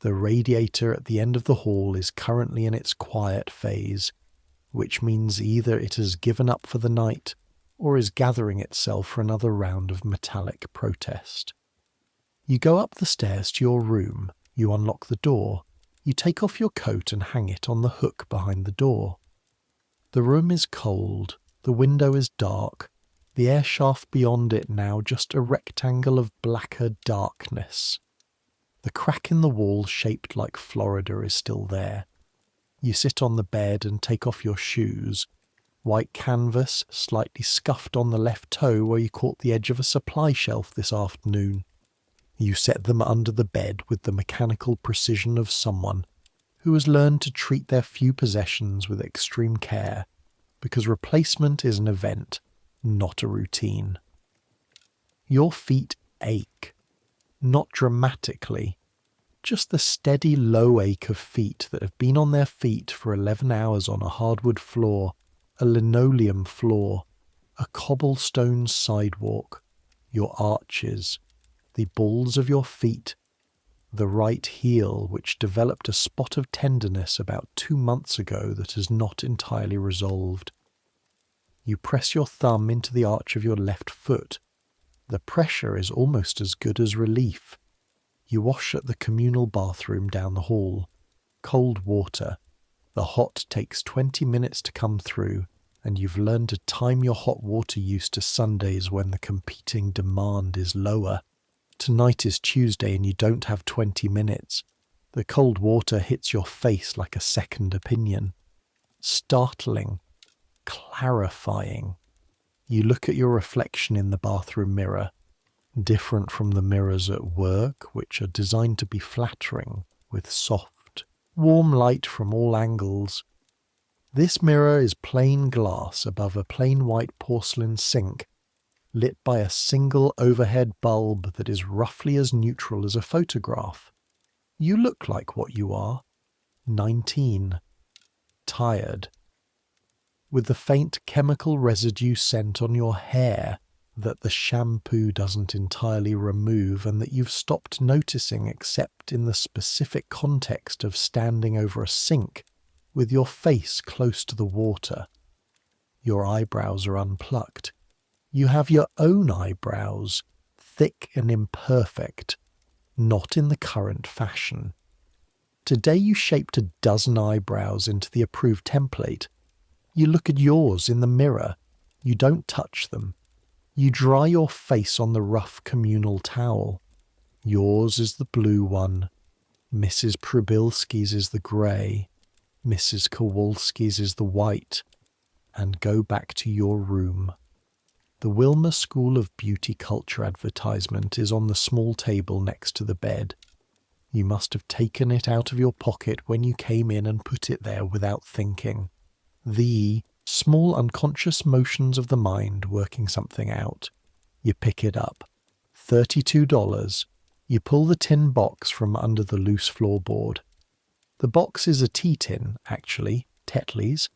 The radiator at the end of the hall is currently in its quiet phase, which means either it has given up for the night or is gathering itself for another round of metallic protest. You go up the stairs to your room, you unlock the door, you take off your coat and hang it on the hook behind the door. The room is cold, the window is dark, the air shaft beyond it now just a rectangle of blacker darkness. The crack in the wall shaped like Florida is still there. You sit on the bed and take off your shoes. White canvas, slightly scuffed on the left toe where you caught the edge of a supply shelf this afternoon. You set them under the bed with the mechanical precision of someone who has learned to treat their few possessions with extreme care, because replacement is an event, not a routine. Your feet ache. Not dramatically, just the steady low ache of feet that have been on their feet for 11 hours on a hardwood floor, a linoleum floor, a cobblestone sidewalk, your arches, the balls of your feet, the right heel which developed a spot of tenderness about 2 months ago that has not entirely resolved. You press your thumb into the arch of your left foot. The pressure is almost as good as relief. You wash at the communal bathroom down the hall. Cold water. The hot takes 20 minutes to come through, and you've learned to time your hot water use to Sundays when the competing demand is lower. Tonight is Tuesday and you don't have 20 minutes. The cold water hits your face like a second opinion. Startling. Clarifying. You look at your reflection in the bathroom mirror, different from the mirrors at work, which are designed to be flattering, with soft, warm light from all angles. This mirror is plain glass above a plain white porcelain sink, lit by a single overhead bulb that is roughly as neutral as a photograph. You look like what you are, 19, tired, with the faint chemical residue scent on your hair that the shampoo doesn't entirely remove and that you've stopped noticing except in the specific context of standing over a sink with your face close to the water. Your eyebrows are unplucked. You have your own eyebrows, thick and imperfect, not in the current fashion. Today you shaped a dozen eyebrows into the approved template. You look at yours in the mirror. You don't touch them. You dry your face on the rough communal towel. Yours is the blue one. Mrs. Prybilski's is the grey. Mrs. Kowalski's is the white. And go back to your room. The Wilmer School of Beauty Culture advertisement is on the small table next to the bed. You must have taken it out of your pocket when you came in and put it there without thinking. The small unconscious motions of the mind working something out. You pick it up. $32. You pull the tin box from under the loose floorboard. The box is a tea tin, actually, Tetley's,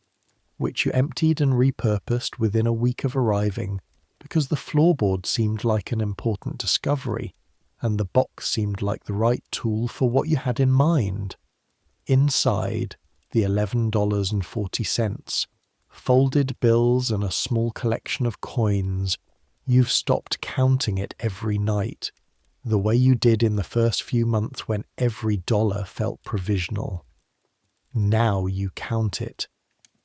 which you emptied and repurposed within a week of arriving, because the floorboard seemed like an important discovery, and the box seemed like the right tool for what you had in mind. Inside, the $11.40, folded bills and a small collection of coins. You've stopped counting it every night, the way you did in the first few months when every dollar felt provisional. Now you count it,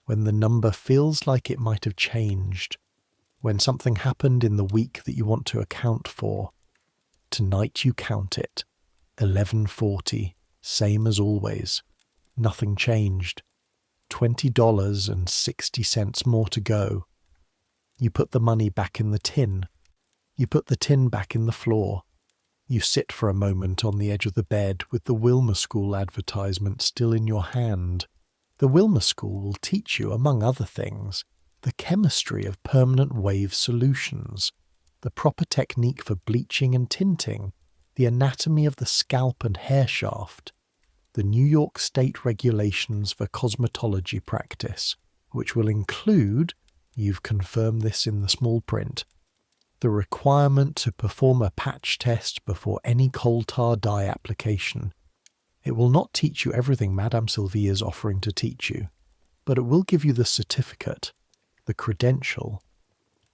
when the number feels like it might have changed, when something happened in the week that you want to account for. Tonight you count it. 11.40, same as always. Nothing changed. $20.60 more to go. You put the money back in the tin. You put the tin back in the floor. You sit for a moment on the edge of the bed with the Wilmer School advertisement still in your hand. The Wilmer School will teach you, among other things, the chemistry of permanent wave solutions, the proper technique for bleaching and tinting, the anatomy of the scalp and hair shaft, the New York State regulations for cosmetology practice, which will include, you've confirmed this in the small print, the requirement to perform a patch test before any coal tar dye application. It will not teach you everything Madame Sylvie is offering to teach you, but it will give you the certificate, the credential,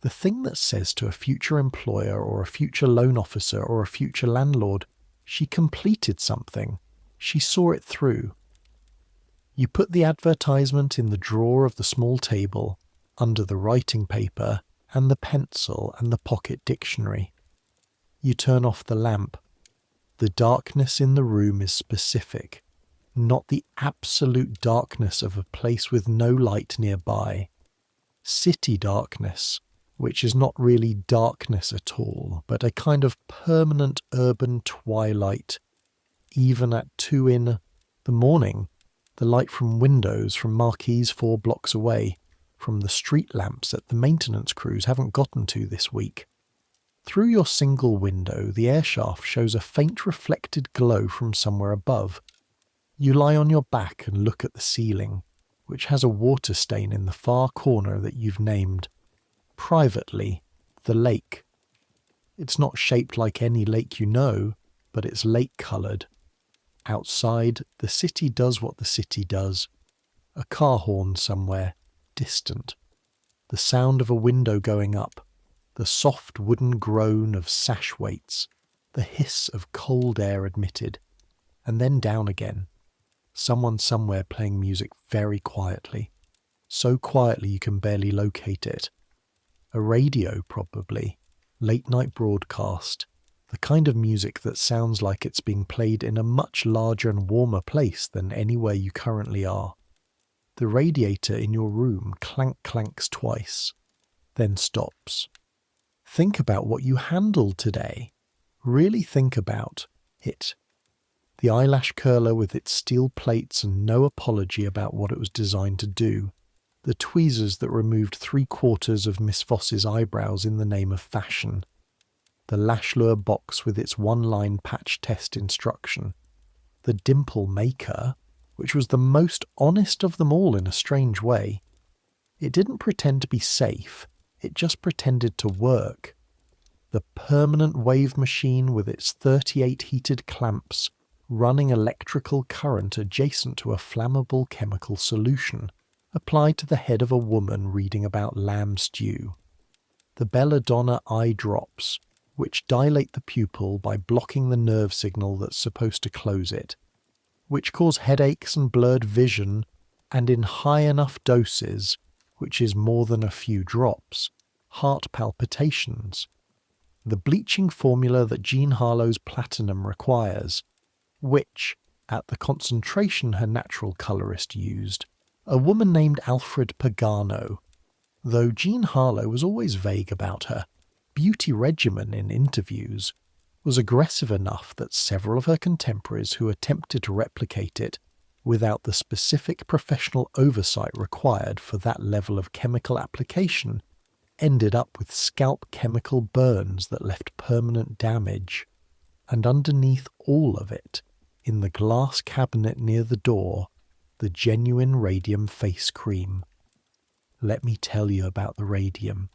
the thing that says to a future employer or a future loan officer or a future landlord, she completed something, she saw it through. You put the advertisement in the drawer of the small table, under the writing paper and the pencil and the pocket dictionary. You turn off the lamp. The darkness in the room is specific, not the absolute darkness of a place with no light nearby. City darkness, which is not really darkness at all, but a kind of permanent urban twilight. Even at 2 in the morning, the light from windows from marquees 4 blocks away, from the street lamps that the maintenance crews haven't gotten to this week. Through your single window, the air shaft shows a faint reflected glow from somewhere above. You lie on your back and look at the ceiling, which has a water stain in the far corner that you've named, privately, the lake. It's not shaped like any lake you know, but it's lake-coloured. Outside, the city does what the city does. A car horn somewhere, distant. The sound of a window going up. The soft wooden groan of sash weights. The hiss of cold air admitted. And then down again. Someone somewhere playing music very quietly. So quietly you can barely locate it. A radio, probably. Late-night broadcast. The kind of music that sounds like it's being played in a much larger and warmer place than anywhere you currently are. The radiator in your room clanks twice, then stops. Think about what you handled today. Really think about it. The eyelash curler with its steel plates and no apology about what it was designed to do. The tweezers that removed 3/4 of Miss Voss's eyebrows in the name of fashion. The lash lure box with its one-line patch test instruction. the dimple maker, which was the most honest of them all in a strange way. It didn't pretend to be safe, it just pretended to work. The permanent wave machine with its 38 heated clamps running electrical current adjacent to a flammable chemical solution, applied to the head of a woman reading about lamb stew. The belladonna eye drops, which dilate the pupil by blocking the nerve signal that's supposed to close it, which cause headaches and blurred vision, and in high enough doses, which is more than a few drops, heart palpitations. The bleaching formula that Jean Harlow's platinum requires, which, at the concentration her natural colourist used, a woman named Alfred Pagano, though Jean Harlow was always vague about her beauty regimen in interviews, was aggressive enough that several of her contemporaries who attempted to replicate it without the specific professional oversight required for that level of chemical application ended up with scalp chemical burns that left permanent damage. And underneath all of it, in the glass cabinet near the door, the genuine radium face cream. Let me tell you about the radium.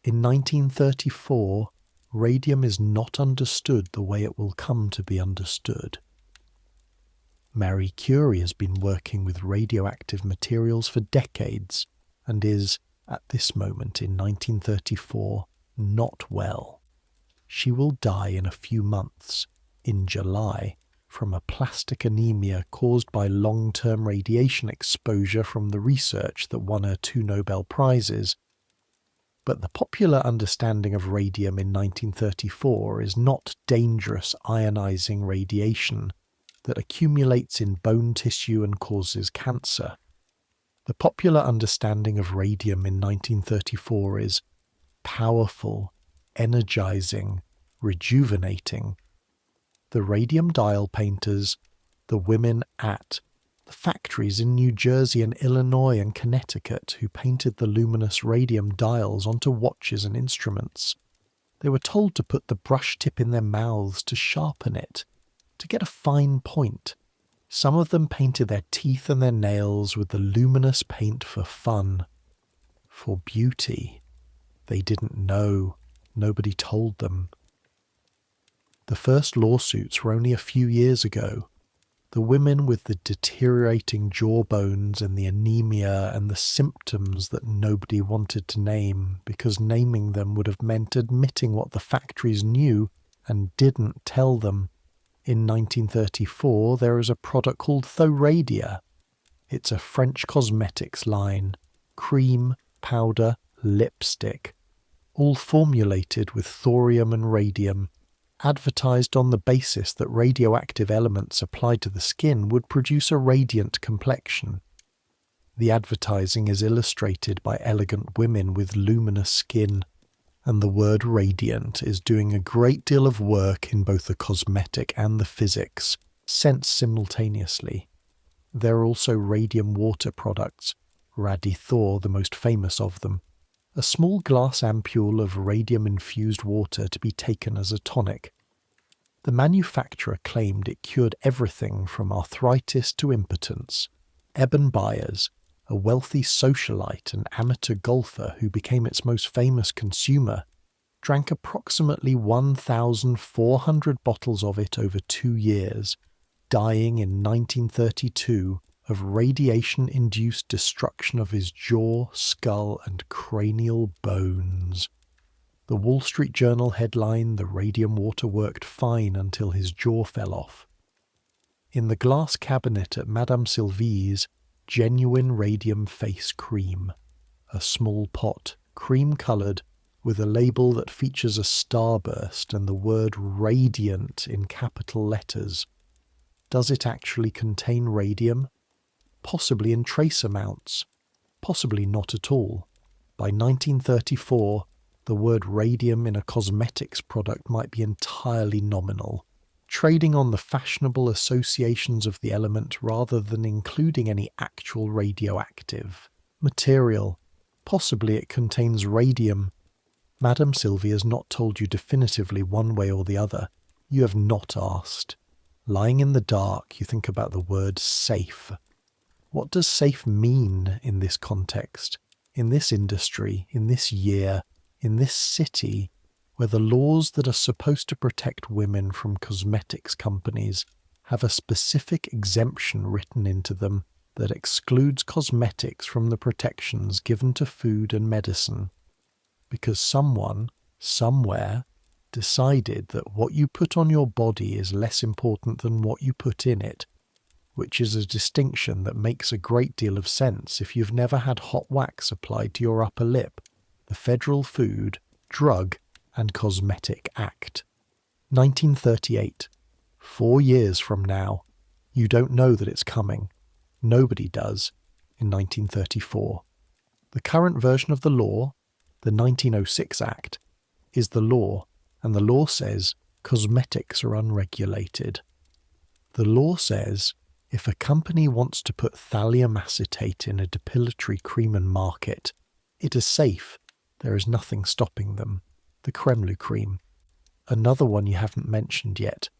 In 1934, radium is not understood the way it will come to be understood. Marie Curie has been working with radioactive materials for decades and is, at this moment in 1934, not well. She will die in a few months, in July, from aplastic anemia caused by long-term radiation exposure from the research that won her 2 Nobel Prizes. But the popular understanding of radium in 1934 is not dangerous ionizing radiation that accumulates in bone tissue and causes cancer. The popular understanding of radium in 1934 is powerful, energizing, rejuvenating. The radium dial painters, the women at the factories in New Jersey and Illinois and Connecticut who painted the luminous radium dials onto watches and instruments. They were told to put the brush tip in their mouths to sharpen it, to get a fine point. Some of them painted their teeth and their nails with the luminous paint for fun, for beauty. They didn't know. Nobody told them. The first lawsuits were only a few years ago. The women with the deteriorating jawbones and the anemia and the symptoms that nobody wanted to name, because naming them would have meant admitting what the factories knew and didn't tell them. In 1934, there is a product called Thoradia. It's a French cosmetics line, cream, powder, lipstick, all formulated with thorium and radium, advertised on the basis that radioactive elements applied to the skin would produce a radiant complexion. The advertising is illustrated by elegant women with luminous skin, and the word radiant is doing a great deal of work in both the cosmetic and the physics, sensed simultaneously. There are also radium water products, Radithor the most famous of them, a small glass ampule of radium-infused water to be taken as a tonic. The manufacturer claimed it cured everything from arthritis to impotence. Eben Byers, a wealthy socialite and amateur golfer who became its most famous consumer, drank approximately 1,400 bottles of it over 2 years, dying in 1932 of radiation-induced destruction of his jaw, skull, and cranial bones. The Wall Street Journal headline, "The radium water worked fine until his jaw fell off." In the glass cabinet at Madame Sylvie's, genuine radium face cream, a small pot, cream-coloured, with a label that features a starburst and the word radiant in capital letters. Does it actually contain radium? Possibly in trace amounts, possibly not at all. By 1934, the word radium in a cosmetics product might be entirely nominal, trading on the fashionable associations of the element rather than including any actual radioactive material. Possibly it contains radium. Madame Sylvie has not told you definitively one way or the other. You have not asked. Lying in the dark, you think about the word safe. What does safe mean in this context, in this industry, in this year, in this city, where the laws that are supposed to protect women from cosmetics companies have a specific exemption written into them that excludes cosmetics from the protections given to food and medicine? Because someone, somewhere, decided that what you put on your body is less important than what you put in it, which is a distinction that makes a great deal of sense if you've never had hot wax applied to your upper lip, the Federal Food, Drug and Cosmetic Act. 1938. 4 years from now. You don't know that it's coming. Nobody does in 1934. The current version of the law, the 1906 Act, is the law, and the law says cosmetics are unregulated. The law says if a company wants to put thallium acetate in a depilatory cream and market, it is safe. There is nothing stopping them. The Kremlu cream. Another one you haven't mentioned yet.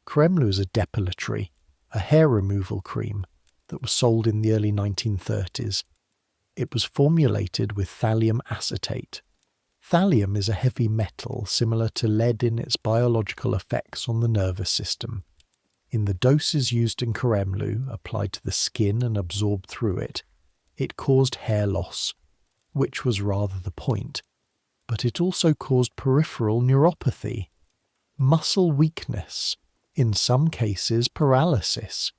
Kremlu is a depilatory, a hair removal cream that was sold in the early 1930s. It was formulated with thallium acetate. Thallium is a heavy metal similar to lead in its biological effects on the nervous system. In the doses used in Kremlu, applied to the skin and absorbed through it, it caused hair loss, which was rather the point. But it also caused peripheral neuropathy, muscle weakness, in some cases paralysis.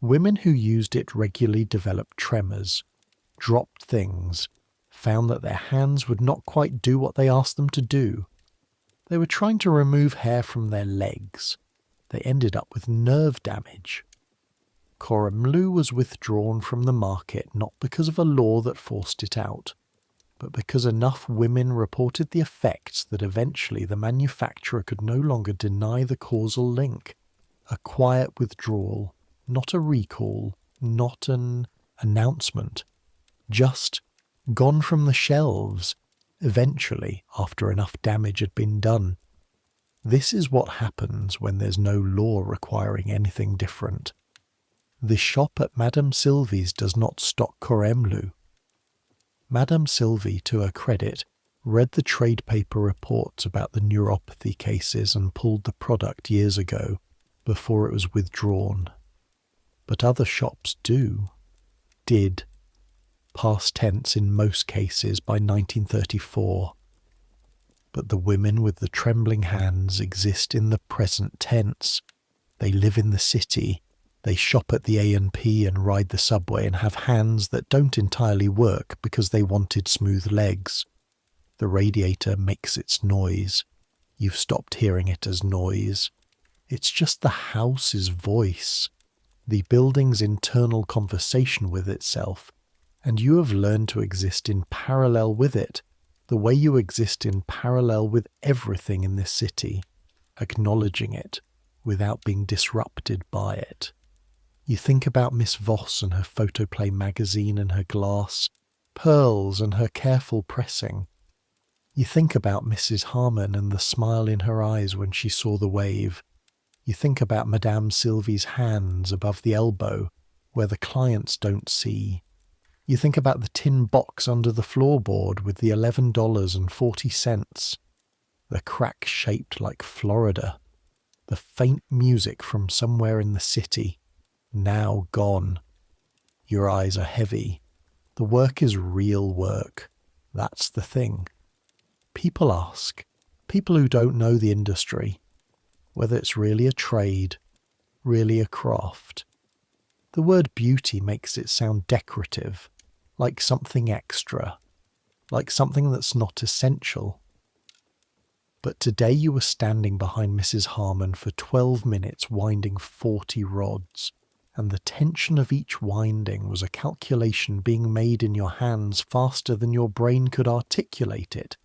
Women who used it regularly developed tremors, dropped things, found that their hands would not quite do what they asked them to do. They were trying to remove hair from their legs. They ended up with nerve damage. Kremlu was withdrawn from the market not because of a law that forced it out, but because enough women reported the effects that eventually the manufacturer could no longer deny the causal link. A quiet withdrawal, not a recall, not an announcement, just gone from the shelves, eventually, after enough damage had been done. This is what happens when there's no law requiring anything different. The shop at Madame Sylvie's does not stock Kremlu. Madame Sylvie, to her credit, read the trade paper reports about the neuropathy cases and pulled the product years ago, before it was withdrawn. But other shops did, past tense in most cases by 1934. But the women with the trembling hands exist in the present tense. They live in the city, they shop at the A&P and ride the subway and have hands that don't entirely work because they wanted smooth legs. The radiator makes its noise. You've stopped hearing it as noise. It's just the house's voice, the building's internal conversation with itself, and you have learned to exist in parallel with it, the way you exist in parallel with everything in this city, acknowledging it without being disrupted by it. You think about Miss Voss and her photoplay magazine and her glass, pearls and her careful pressing. You think about Mrs. Harmon and the smile in her eyes when she saw the wave. You think about Madame Sylvie's hands above the elbow, where the clients don't see. You think about the tin box under the floorboard with the $11.40, the crack shaped like Florida, the faint music from somewhere in the city, now gone. Your eyes are heavy. The work is real work. That's the thing. People ask, people who don't know the industry, whether it's really a trade, really a craft. The word beauty makes it sound decorative, like something extra, like something that's not essential. But today you were standing behind Mrs. Harmon for 12 minutes winding 40 rods, and the tension of each winding was a calculation being made in your hands faster than your brain could articulate it.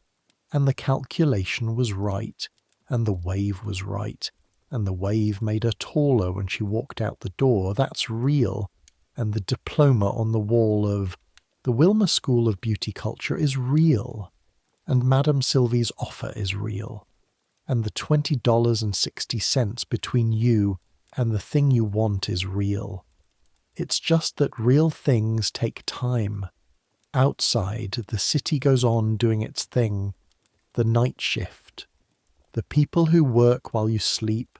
And the calculation was right, and the wave was right, and the wave made her taller when she walked out the door. That's real. And the diploma on the wall of the Wilmer School of Beauty Culture is real. And Madame Sylvie's offer is real. And the $20.60 between you and the thing you want is real. It's just that real things take time. Outside, the city goes on doing its thing, the night shift. The people who work while you sleep,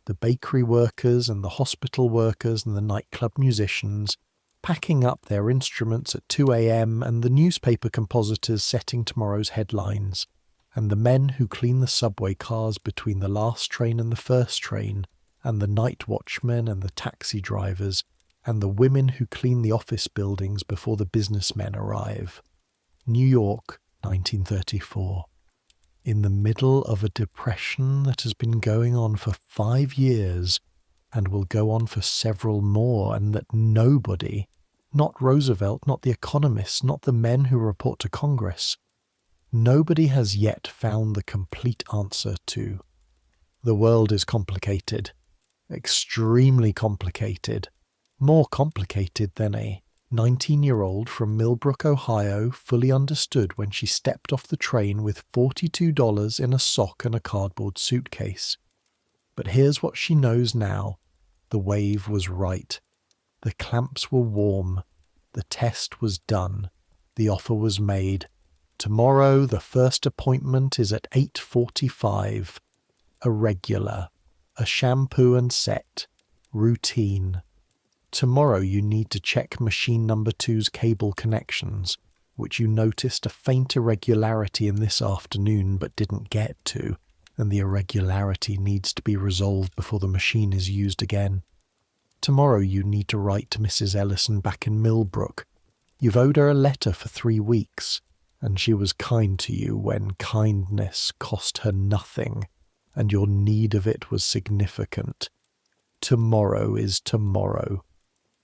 the bakery workers and the hospital workers and the nightclub musicians, packing up their instruments at 2 a.m. and the newspaper compositors setting tomorrow's headlines, and the men who clean the subway cars between the last train and the first train, and the night watchmen and the taxi drivers, and the women who clean the office buildings before the businessmen arrive. New York, 1934. In the middle of a depression that has been going on for 5 years and will go on for several more, and that nobody, not Roosevelt, not the economists, not the men who report to Congress, nobody has yet found the complete answer to. The world is complicated, extremely complicated, more complicated than a 19-year-old from Millbrook, Ohio, fully understood when she stepped off the train with $42 in a sock and a cardboard suitcase. But here's what she knows now. The wave was right. The clamps were warm. The test was done. The offer was made. Tomorrow the first appointment is at 8:45. A regular. A shampoo and set. Routine. Tomorrow you need to check machine number 2's cable connections, which you noticed a faint irregularity in this afternoon but didn't get to, and the irregularity needs to be resolved before the machine is used again. Tomorrow you need to write to Mrs. Ellison back in Millbrook. You've owed her a letter for 3 weeks, and she was kind to you when kindness cost her nothing, and your need of it was significant. Tomorrow is tomorrow.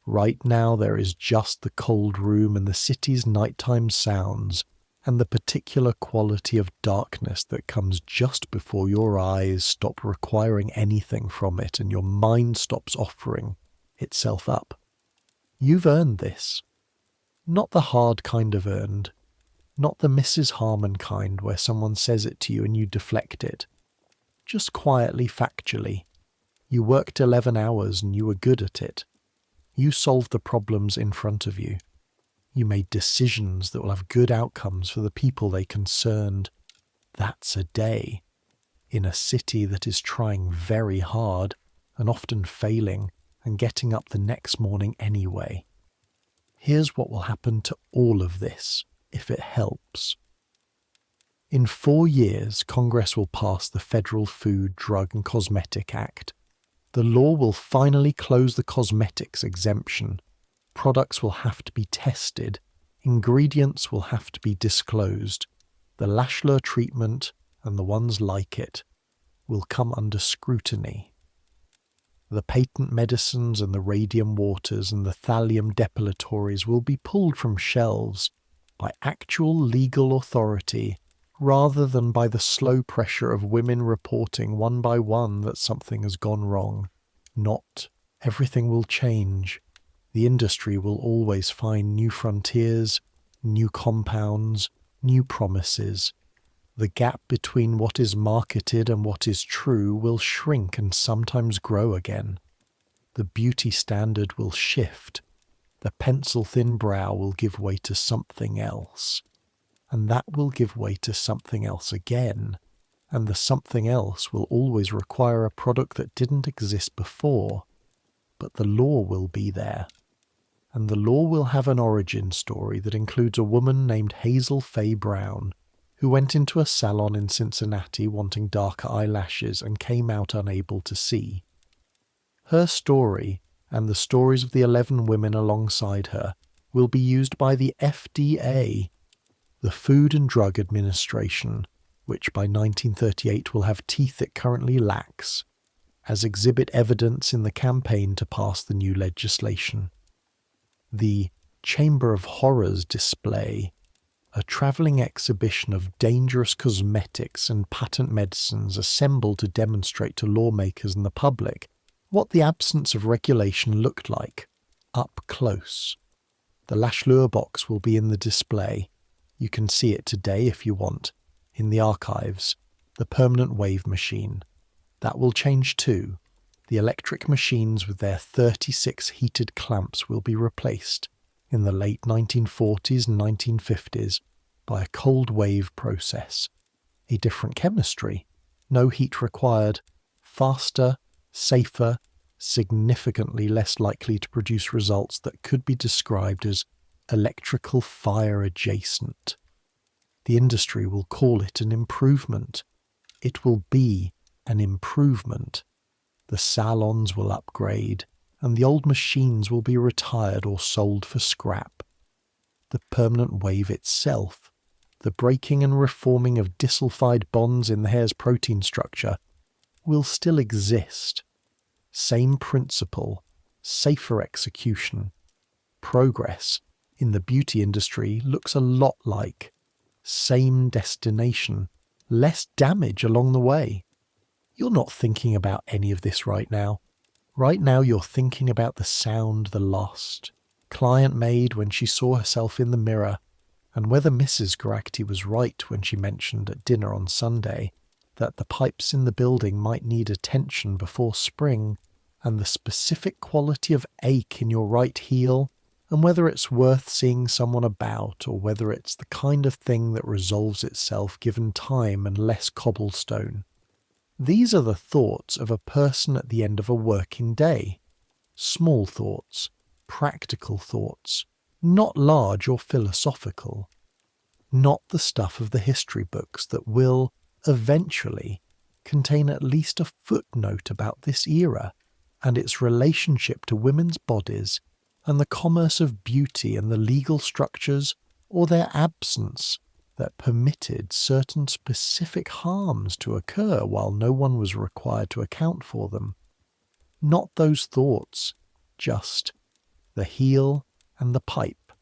Right now there is just the cold room and the city's nighttime sounds, and the particular quality of darkness that comes just before your eyes stop requiring anything from it and your mind stops offering itself up. You've earned this. Not the hard kind of earned. Not the Mrs. Harmon kind where someone says it to you and you deflect it. Just quietly, factually. You worked 11 hours and you were good at it. You solved the problems in front of you. You made decisions that will have good outcomes for the people they concerned. That's a day. In a city that is trying very hard and often failing and getting up the next morning anyway. Here's what will happen to all of this, if it helps. In 4 years, Congress will pass the Federal Food, Drug and Cosmetic Act. The law will finally close the cosmetics exemption. Products will have to be tested. Ingredients will have to be disclosed. The lash treatment, and the ones like it, will come under scrutiny. The patent medicines and the radium waters and the thallium depilatories will be pulled from shelves by actual legal authority rather than by the slow pressure of women reporting one by one that something has gone wrong. Not. Everything will change. The industry will always find new frontiers, new compounds, new promises. The gap between what is marketed and what is true will shrink and sometimes grow again. The beauty standard will shift. The pencil-thin brow will give way to something else. And that will give way to something else again, and the something else will always require a product that didn't exist before, but the law will be there. And the law will have an origin story that includes a woman named Hazel Faye Brown, who went into a salon in Cincinnati wanting darker eyelashes and came out unable to see. Her story, and the stories of the 11 women alongside her, will be used by the FDA, the Food and Drug Administration, which by 1938 will have teeth it currently lacks, as exhibit evidence in the campaign to pass the new legislation. The Chamber of Horrors display, a travelling exhibition of dangerous cosmetics and patent medicines assembled to demonstrate to lawmakers and the public what the absence of regulation looked like, up close. The Lash box will be in the display. You can see it today if you want, in the archives, the permanent wave machine. That will change too. The electric machines with their 36 heated clamps will be replaced in the late 1940s and 1950s by a cold wave process. A different chemistry, no heat required, faster, safer, significantly less likely to produce results that could be described as electrical fire adjacent. The industry will call it an improvement. It will be an improvement. The salons will upgrade, and the old machines will be retired or sold for scrap. The permanent wave itself, the breaking and reforming of disulfide bonds in the hair's protein structure, will still exist. Same principle, safer execution. Progress in the beauty industry looks a lot like same destination, less damage along the way. You're not thinking about any of this right now. Right now you're thinking about the sound the lost client made when she saw herself in the mirror, and whether Mrs. Garagti was right when she mentioned at dinner on Sunday that the pipes in the building might need attention before spring, and the specific quality of ache in your right heel, and whether it's worth seeing someone about, or whether it's the kind of thing that resolves itself given time and less cobblestone. These are the thoughts of a person at the end of a working day. Small thoughts, practical thoughts, not large or philosophical. Not the stuff of the history books that will, eventually, contain at least a footnote about this era and its relationship to women's bodies and the commerce of beauty and the legal structures or their absence that permitted certain specific harms to occur while no one was required to account for them. Not those thoughts, just the heel and the pipe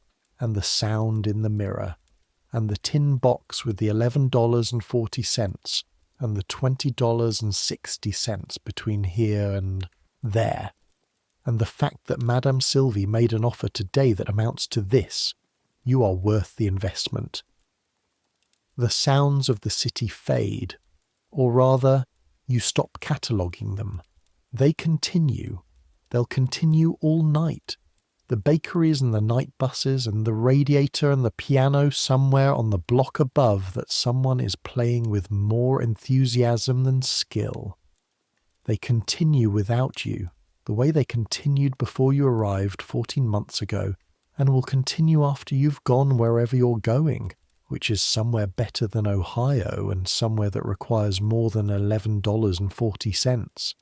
and the sound in the mirror and the tin box with the $11.40 and the $20.60 between here and there, and the fact that Madame Sylvie made an offer today that amounts to this: you are worth the investment. The sounds of the city fade, or rather, you stop cataloguing them. They continue. They'll continue all night. The bakeries and the night buses and the radiator and the piano somewhere on the block above that someone is playing with more enthusiasm than skill. They continue without you, the way they continued before you arrived 14 months ago, and will continue after you've gone wherever you're going, which is somewhere better than Ohio and somewhere that requires more than $11.40.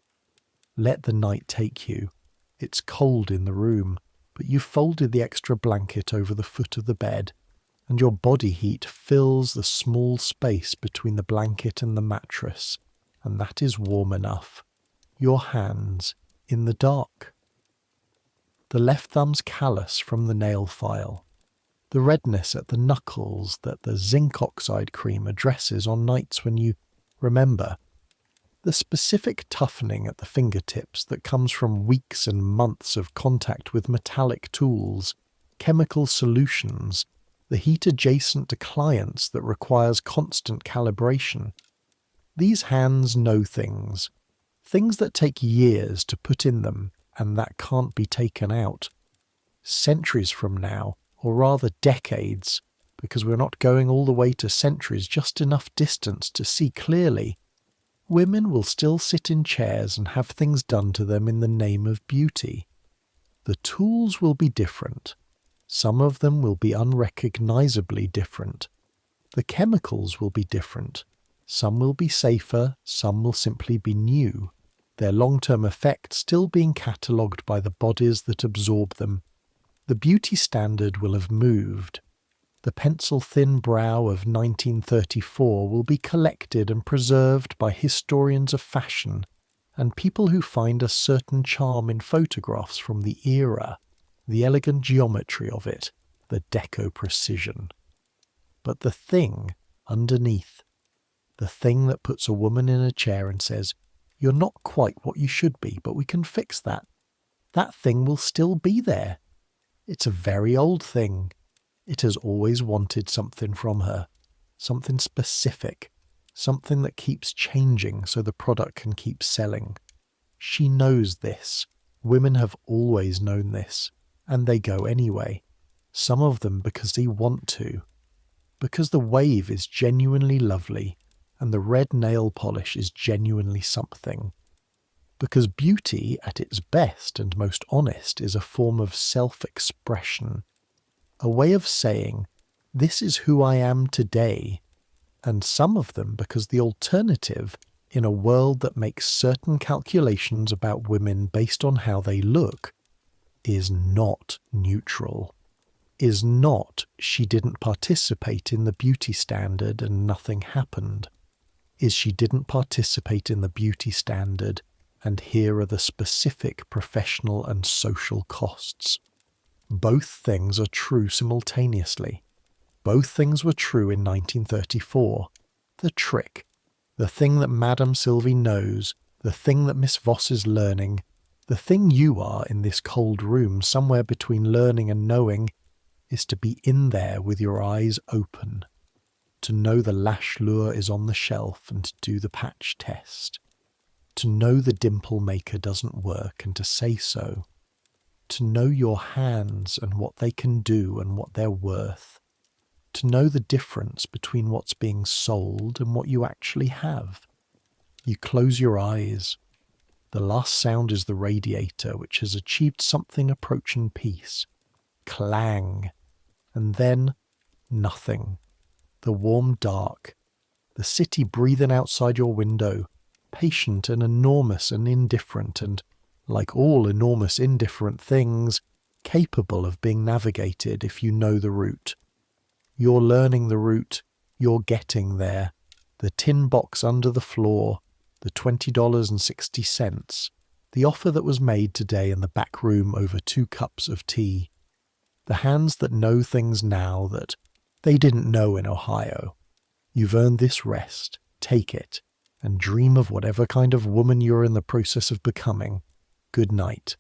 Let the night take you. It's cold in the room, but you've folded the extra blanket over the foot of the bed, and your body heat fills the small space between the blanket and the mattress, and that is warm enough. Your hands in the dark. The left thumb's callous from the nail file. The redness at the knuckles that the zinc oxide cream addresses on nights when you remember. The specific toughening at the fingertips that comes from weeks and months of contact with metallic tools, chemical solutions, the heat adjacent to clients that requires constant calibration. These hands know things that take years to put in them and that can't be taken out. Centuries from now, or rather decades, because we're not going all the way to centuries, just enough distance to see clearly, women will still sit in chairs and have things done to them in the name of beauty. The tools will be different. Some of them will be unrecognizably different. The chemicals will be different. Some will be safer, some will simply be new, their long-term effect still being catalogued by the bodies that absorb them. The beauty standard will have moved. The pencil-thin brow of 1934 will be collected and preserved by historians of fashion and people who find a certain charm in photographs from the era, the elegant geometry of it, the deco precision. But the thing underneath, the thing that puts a woman in a chair and says, "You're not quite what you should be, but we can fix that," that thing will still be there. It's a very old thing. It has always wanted something from her, something specific, something that keeps changing so the product can keep selling. She knows this. Women have always known this, and they go anyway. Some of them because they want to. Because the wave is genuinely lovely, and the red nail polish is genuinely something. Because beauty, at its best and most honest, is a form of self-expression, a way of saying, this is who I am today, and some of them because the alternative, in a world that makes certain calculations about women based on how they look, is not neutral, is not she didn't participate in the beauty standard and nothing happened, is she didn't participate in the beauty standard and here are the specific professional and social costs. Both things are true simultaneously. Both things were true in 1934. The trick, the thing that Madame Sylvie knows, the thing that Miss Voss is learning, the thing you are in this cold room somewhere between learning and knowing, is to be in there with your eyes open, to know the lash lure is on the shelf and to do the patch test, to know the dimple maker doesn't work and to say so, to know your hands and what they can do and what they're worth, to know the difference between what's being sold and what you actually have. You close your eyes. The last sound is the radiator, which has achieved something approaching peace. Clang. And then, nothing. The warm dark. The city breathing outside your window, patient and enormous and indifferent and, like all enormous indifferent things, capable of being navigated if you know the route. You're learning the route, you're getting there. The tin box under the floor, the $20.60, the offer that was made today in the back room over 2 cups of tea. The hands that know things now that they didn't know in Ohio. You've earned this rest, take it, and dream of whatever kind of woman you're in the process of becoming. Good night.